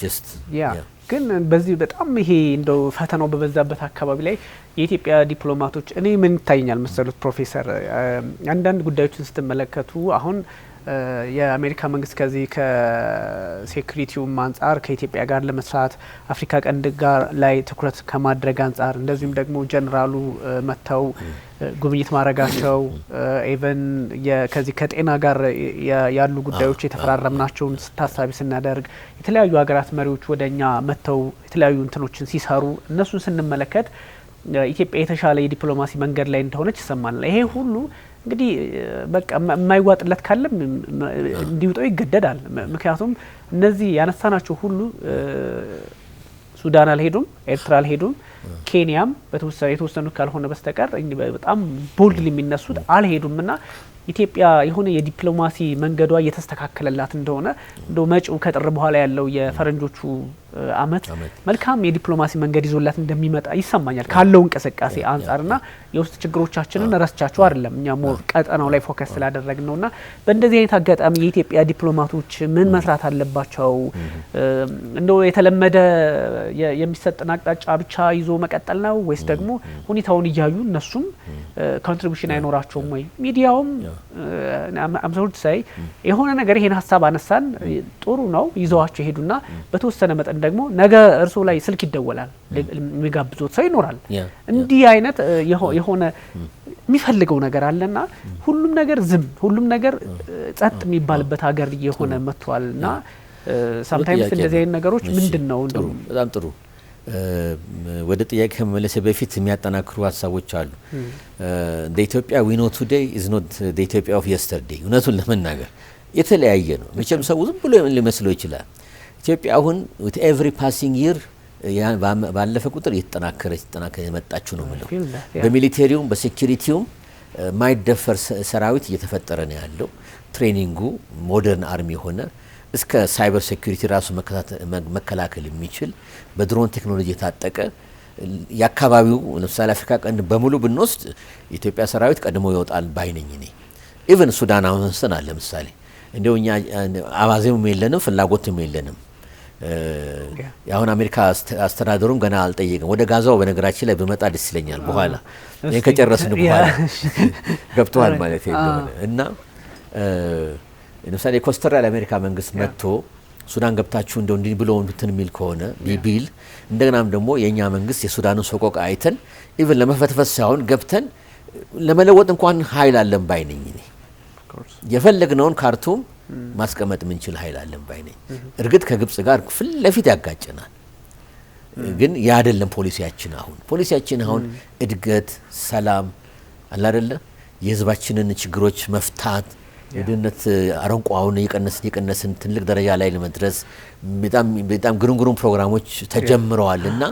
ጀስት ግን በዚህ በጣም ይሄ እንደው ፈተናው በበዛበት አካባቢ ላይ የኢትዮጵያ ዲፕሎማቶች እኔ ምን ይታየኛል መሰሉት ፕሮፌሰር፣ አንዳንድ ጉዳዮችን ስትመለከቱ አሁን የአሜሪካ መንግስት ከዚህ ከሴኩሪቲውም አንጻር ከኢትዮጵያ ጋር ለመስራት አፍሪካ ቀንድ ጋር ላይ ትኩረት ከማድረግ አንጻር እንደዚሁም ደግሞ ጀነራሉ መጥተው ጉብኝት ማድረጋቸው ኢቨን ከዚህ ከጤና ጋር ያሉ ጉዳዮች የተፈራረምናቸውን ታሳቢ ስናደርግ የተለያዩ ሀገራት መሪዎች ወደኛ መጥተው የተለያዩ እንትኖችን ሲሰሩ እነሱን ስንመለከት ኢትዮጵያ የተሻለ የዲፕሎማሲ መንገድ ላይ እንደሆነች ይሰማናል። ይሄ ሁሉ እንግዲህ በቃ የማይዋጥለት ካለም እንዲውጠው ይገደዳል። ምክንያቱም እነዚህ ያነሳናቸው ሁሉ ሱዳን አልሄዱም፣ ኤርትራ አልሄዱም፣ ኬንያም የተወሰኑ ካልሆነ በስተቀር በጣም ቦልድሊ የሚነሱት አልሄዱምና ኢትዮጵያ የሆነ የዲፕሎማሲ መንገዷ እየተስተካከለላት እንደሆነ እንደው መጪው ከጥር በኋላ ያለው የፈረንጆቹ አመት መልካም የዲፕሎማሲ መንገድ ይዞላት እንደሚመጣ ይሰማኛል ካለው እንቅስቃሴ አንጻርና የውስጥ ችግሮቻችንን ረስቻቸው አይደለም እኛ ሞር ቀጠናው ላይ ፎከስ ስላደረግን ነውና በእንደዚህ አይነት አጋጣሚ የኢትዮጵያ ዲፕሎማቶች ምን መስራት አለባቸው? እንደው የተለመደ የሚሰጥን አቅጣጫ ብቻ ይዞ መቀጠል ነው ወይስ ደግሞ ሁኔታውን እያዩ እነሱም ኮንትሪቢዩሽን አይኖራቸውም ወይ? ሚዲያውም አምሶልት ሳይ የሆነ ነገር ይሄን ሀሳብ አነሳን ጥሩ ነው ይዘዋቸው ሄዱና በተወሰነ መጠን ደግሞ ነገ እርሶ ላይ ስልክ ይደወላል የሚጋብዙት ሰው ይኖራል። እንዲህ አይነት የሆነ የሚፈልገው ነገር አለና ሁሉም ነገር ዝም ሁሉም ነገር ጸጥ የሚባልበት ሀገር የሆነ መጥቷልና ሳምታይምስ እንደዚህ አይነት ነገሮች ምንድነው? እንደው በጣም ጥሩ ወደ ጥያቄ ከመመለስ በፊት የሚያጠናክሩ ሀሳቦች አሉ። the Ethiopia we know today is not the Ethiopia of yesterday። እውነቱን ለመናገር የተለያየ ነው። መቼም ሰው ዝም ብሎ ሊመስለው ይችላል። ኢትዮጵያ አሁን with every passing year ባለፈ ቁጥር የተጠናከረ የመጣችው ነው ማለት ነው። በሚሊቴሪውም በሴኩሪቲውም ማይደፈር ሰራዊት እየተፈጠረ ነው ያለው። ትሬኒንጉ ሞደርን አርሚ ሆነ እስከ ሳይበር ሴኩሪቲ ራሱ መከላከል የሚችል በድሮን ቴክኖሎጂ የታጠቀ ያካባቢው ለምሳሌ አፍሪካ ቀንድ በሙሉ ብንወስድ የኢትዮጵያ ሰራዊት ቀድሞ ይወጣል ባይነኝ እኔ ኢቭን ሱዳን አሁን ሰናል ለምሳሌ እንደው እኛ አባዜም የለንም ፍላጎትም የለንም። ያሁን አሜሪካ አስተዳደሩም ገና አልጠየቀም። ወደ ጋዛው በነገራችን ላይ በመጣ ደስ ይለኛል። በኋላ ይሄ ከጨረስን በኋላ ገብቷል ማለት ነው እና ለምሳሌ ኮስተራ ለአሜሪካ መንግስት መጥቶ ሱዳን ገብታችሁ እንደው እንዲህ ብሎ እንትን የሚል ከሆነ ቢል እንደገናም ደግሞ የኛ መንግስት የሱዳንን ሰቆቃ አይተን ኢቭን ለመፈትፈት ሳይሆን ገብተን ለመለወጥ እንኳን ኃይል አለን ባይነኝ እኔ የፈለግነውን ካርቱም ማስቀመጥ ምንችል ኃይል አለን ባይነኝ። እርግጥ ከግብጽ ጋር ፍለፊት ያጋጨናል፣ ግን ያ አይደለም ፖሊሲያችን። አሁን እድገት፣ ሰላም አለ አይደለ የህዝባችንን ችግሮች መፍታት የድህነት አረንቋውን የቀነስን ትልቅ ደረጃ ላይ ለመድረስ በጣም ግሩም ፕሮግራሞች ተጀምረዋል እና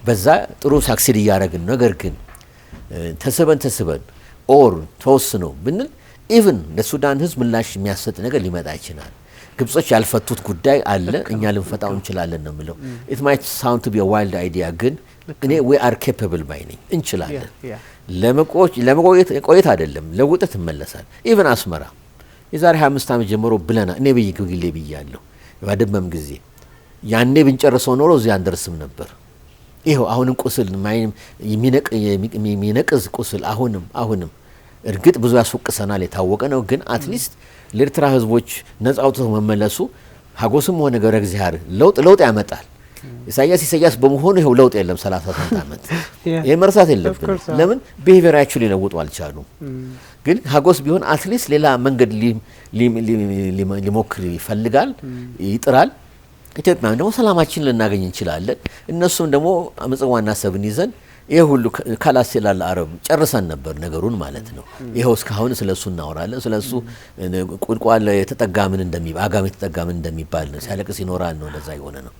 በዛ ጥሩ ሳክሲድ እያደረግን ነገር ግን ተስበን ኦር ተወስኖ ብንል ኢቭን ለሱዳን ህዝብ ምላሽ የሚያሰጥ ነገር ሊመጣ ይችላል። ግብጾች ያልፈቱት ጉዳይ አለ፣ እኛ ልንፈታው እንችላለን ነው የሚለው። it might sound to be a wild idea ግን እኔ we are capable by ነኝ እንችላለን። ለመቆየት አይደለም ለውጠት እንመለሳል። ኢቭን አስመራ የዛሬ 25 ዓመት ጀምሮ ብለና እኔ ግግሌ ብያለሁ ባደመም ጊዜ ያኔ ብንጨርሰው ኖሮ እዚህ አንደርስም ነበር። ይሄው አሁንም ቁስል የሚነቅዝ ቁስል አሁንም እርግጥ ብዙ ያስወቅሰናል የታወቀ ነው። ግን አትሊስት ለኤርትራ ህዝቦች ነፃ አውጥተው መመለሱ ሀጎስም ሆነ ገብረ እግዚአብሔር ለውጥ ያመጣል። ኢሳያስ በመሆኑ ይሄው ለውጥ የለም 38 ዓመት ይሄ መርሳት የለብን። ለምን ቢሄቪየራቸው ሊለውጡ አልቻሉም። ግን ሀጎስ ቢሆን አትሊስት ሌላ መንገድ ሊሞክር ይፈልጋል ይጥራል። ኢትዮጵያ ደግሞ ሰላማችን ልናገኝ እንችላለን። እነሱም ደግሞ ምጽዋና ሰብን ይዘን ይሄ ሁሉ ካላስላል አረብ ጨርሰን ነበር ነገሩን ማለት ነው። ይሄው እስካሁን ስለሱ እናወራለን። ስለሱ ቁልቋል የተጠጋምን አጋም የተጠጋምን እንደሚባል ነው። ሲያለቅስ ይኖራል ነው ለዛ የሆነ ነው።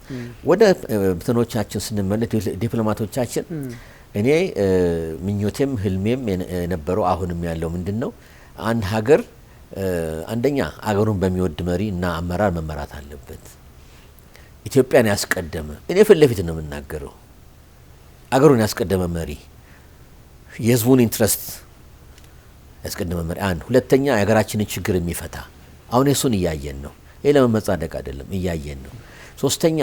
ወደ እንትኖቻችን ስንመለስ ዲፕሎማቶቻችን እኔ ምኞቴም ህልሜም የነበረው አሁንም ያለው ምንድነው አንድ ሀገር አንደኛ አገሩን በሚወድ መሪ እና አመራር መመራት አለበት። ኢትዮጵያን ያስቀደመ እኔ ፊት ለፊት ነው የምናገረው። አገሩን ያስቀደመ መሪ የህዝቡን ኢንትረስት ያስቀደመ መሪ አንድ ሁለተኛ የሀገራችንን ችግር የሚፈታ አሁን እሱን እያየን ነው። ይሄ ለመመጻደቅ አይደለም እያየን ነው። ሶስተኛ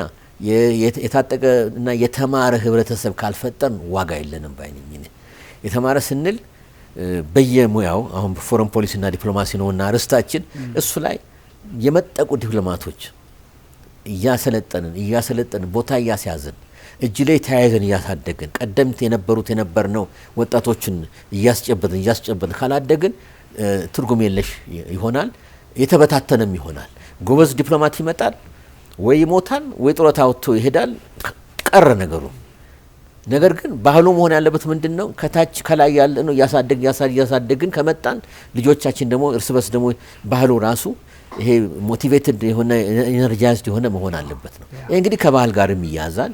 የታጠቀ እና የተማረ ህብረተሰብ ካልፈጠርን ዋጋ የለንም ባይነኝ። የተማረ ስንል በየሙያው አሁን ፎረን ፖሊሲና ዲፕሎማሲ ነውና ርስታችን እሱ ላይ የመጠቁ ዲፕሎማቶች እያሰለጠንን ቦታ እያስያዝን እጅ ላይ ተያይዘን እያሳደግን ቀደምት የነበርነው ወጣቶችን እያስጨበጥን ካላደግን ትርጉም የለሽ ይሆናል፣ የተበታተነም ይሆናል። ጎበዝ ዲፕሎማት ይመጣል ወይ ይሞታል ወይ ጡረታ ወጥቶ ይሄዳል፣ ቀረ ነገሩ። ነገር ግን ባህሉ መሆን ያለበት ምንድነው ከታች ከላይ ያለ ነው እያሳደግን ከመጣን ልጆቻችን ደግሞ እርስ በርስ ደግሞ ባህሉ ራሱ ይሄ ሞቲቬትድ የሆነ ኢነርጃይዝድ የሆነ መሆን አለበት ነው። ይሄ እንግዲህ ከባህል ጋርም ይያዛል።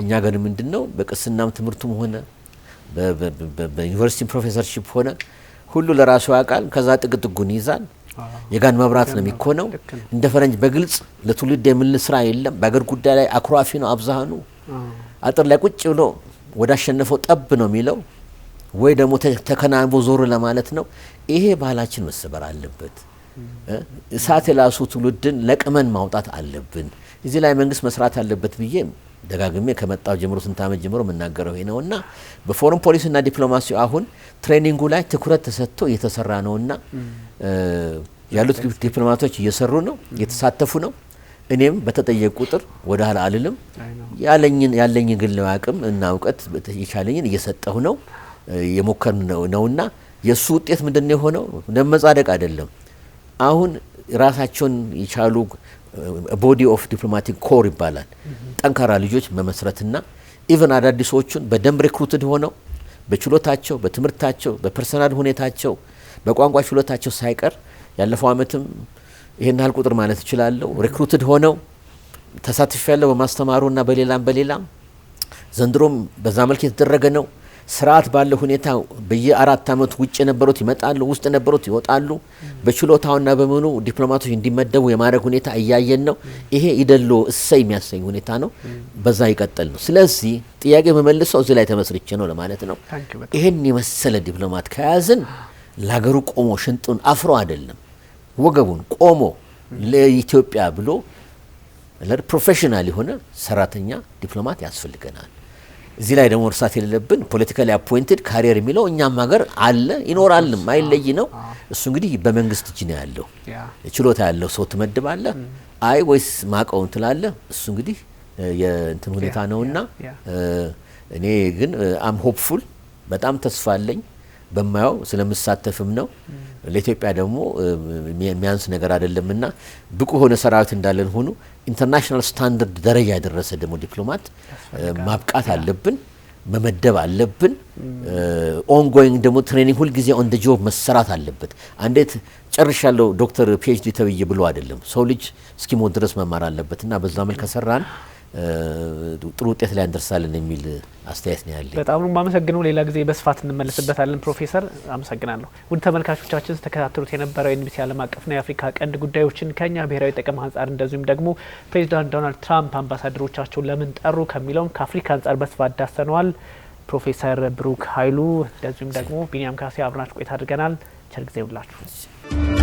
እኛ ጋር ምንድነው በቅስናም ትምህርቱም ሆነ በዩኒቨርሲቲ ፕሮፌሰርሺፕ ሆነ ሁሉ ለራሱ ያውቃል። ከዛ ጥቅጥጉን ይዛል። የጋን መብራት ነው የሚኮነው። እንደ ፈረንጅ በግልጽ ለትውልድ የምን ስራ የለም። በአገር ጉዳይ ላይ አኩራፊ ነው አብዛኑ። አጥር ላይ ቁጭ ብሎ ወዳሸነፈው ጠብ ነው የሚለው ወይ ደግሞ ተከናንቦ ዞር ለማለት ነው። ይሄ ባህላችን መሰበር አለበት። እሳት የላሱ ትውልድን ለቅመን ማውጣት አለብን። እዚህ ላይ መንግስት መስራት አለበት ብዬ ደጋግሜ ከመጣው ጀምሮ ስንት ዓመት ጀምሮ መናገረው ይሄ ነውና በፎረን ፖሊሲና ዲፕሎማሲ አሁን ትሬኒንጉ ላይ ትኩረት ተሰጥቶ እየተሰራ ነውና ያሉት ዲፕሎማቶች እየሰሩ ነው፣ እየተሳተፉ ነው። እኔም በተጠየቅ ቁጥር ወደ ኋላ አልልም። ያለኝን ግል አቅም እና እውቀት የቻለኝን እየሰጠሁ ነው፣ የሞከርን ነውና የሱ ውጤት ምንድነው የሆነው? ለመጻደቅ አይደለም። አሁን ራሳቸውን የቻሉ ቦዲ ኦፍ ዲፕሎማቲክ ኮር ይባላል። ጠንካራ ልጆች መመስረትና ኢቭን አዳዲሶቹን በደንብ ሪክሩትድ ሆነው በችሎታቸው፣ በትምህርታቸው፣ በፐርሰናል ሁኔታቸው፣ በቋንቋ ችሎታቸው ሳይቀር ያለፈው አመትም ይሄን ያህል ቁጥር ማለት እችላለሁ ሪክሩትድ ሆነው ተሳትፎ ያለው በማስተማሩና በሌላም ዘንድሮም በዛ መልክ የተደረገ ነው። ስርዓት ባለው ሁኔታ በየ4 አመት ውጭ የነበሩት ይመጣሉ፣ ውስጥ የነበሩት ይወጣሉ። በችሎታውና በመኑ ዲፕሎማቶች እንዲመደቡ የማድረግ ሁኔታ እያየን ነው። ይሄ ይደሎ እሰይ የሚያሰኝ ሁኔታ ነው። በዛ ይቀጥል ነው። ስለዚህ ጥያቄ መመልሰው እዚህ ላይ ተመስርቼ ነው ለማለት ነው። ይሄን የመሰለ ዲፕሎማት ከያዝን ለሀገሩ ቆሞ ሽንጡን አፍሮ አይደለም ወገቡን ቆሞ ለኢትዮጵያ ብሎ ለፕሮፌሽናል የሆነ ሰራተኛ ዲፕሎማት ያስፈልገናል። እዚህ ላይ ደግሞ እርሳት የሌለብን ፖለቲካሊ አፖይንትድ ካሪየር የሚለው እኛም ሀገር አለ ይኖራልም አይለይ ነው። እሱ እንግዲህ በመንግስት እጅ ነው ያለው። ችሎታ ያለው ሰው ትመድባለ አይ ወይስ ማቀውን ትላለ። እሱ እንግዲህ የእንትን ሁኔታ ነውና እኔ ግን አም ሆፕፉል በጣም ተስፋ አለኝ በማየው ስለምሳተፍም ነው። ለኢትዮጵያ ደግሞ የሚያንስ ነገር አይደለምና ብቁ ሆነ ሰራዊት እንዳለን ሆኖ ኢንተርናሽናል ስታንዳርድ ደረጃ ያደረሰ ደግሞ ዲፕሎማት ማብቃት አለብን። መመደብ አለብን። ኦንጎይንግ ደግሞ ትሬኒንግ ሁል ጊዜ ኦን ደ ጆብ መሰራት አለበት። አንዴት ጨርሻለሁ ዶክተር ፒኤችዲ ተብዬ ብሎ አይደለም ሰው ልጅ እስኪሞት ድረስ መማር አለበትና በዛ መልኩ ከሰራን ጥሩ ውጤት ላይ እንደርሳለን የሚል አስተያየት ነው ያለኝ። በጣም ነው ማመሰግነው። ሌላ ጊዜ በስፋት እንመለስበታለን። ፕሮፌሰር አመሰግናለሁ። ውድ ተመልካቾቻችን ተከታተሉት የነበረው ኤንቢሲ ዓለም አቀፍና የአፍሪካ ቀንድ ጉዳዮችን ከኛ ብሔራዊ ጥቅም አንጻር እንደዚሁም ደግሞ ፕሬዚዳንት ዶናልድ ትራምፕ አምባሳደሮቻቸውን ለምን ጠሩ ከሚለው ከአፍሪካ አንጻር በስፋት ዳሰነዋል። ፕሮፌሰር ብሩክ ኃይሉ እንደዚሁም ደግሞ ቢኒያም ካሴ አብራችሁ ቆይታ አድርገናል። ቸር ጊዜ ይሁንላችሁ።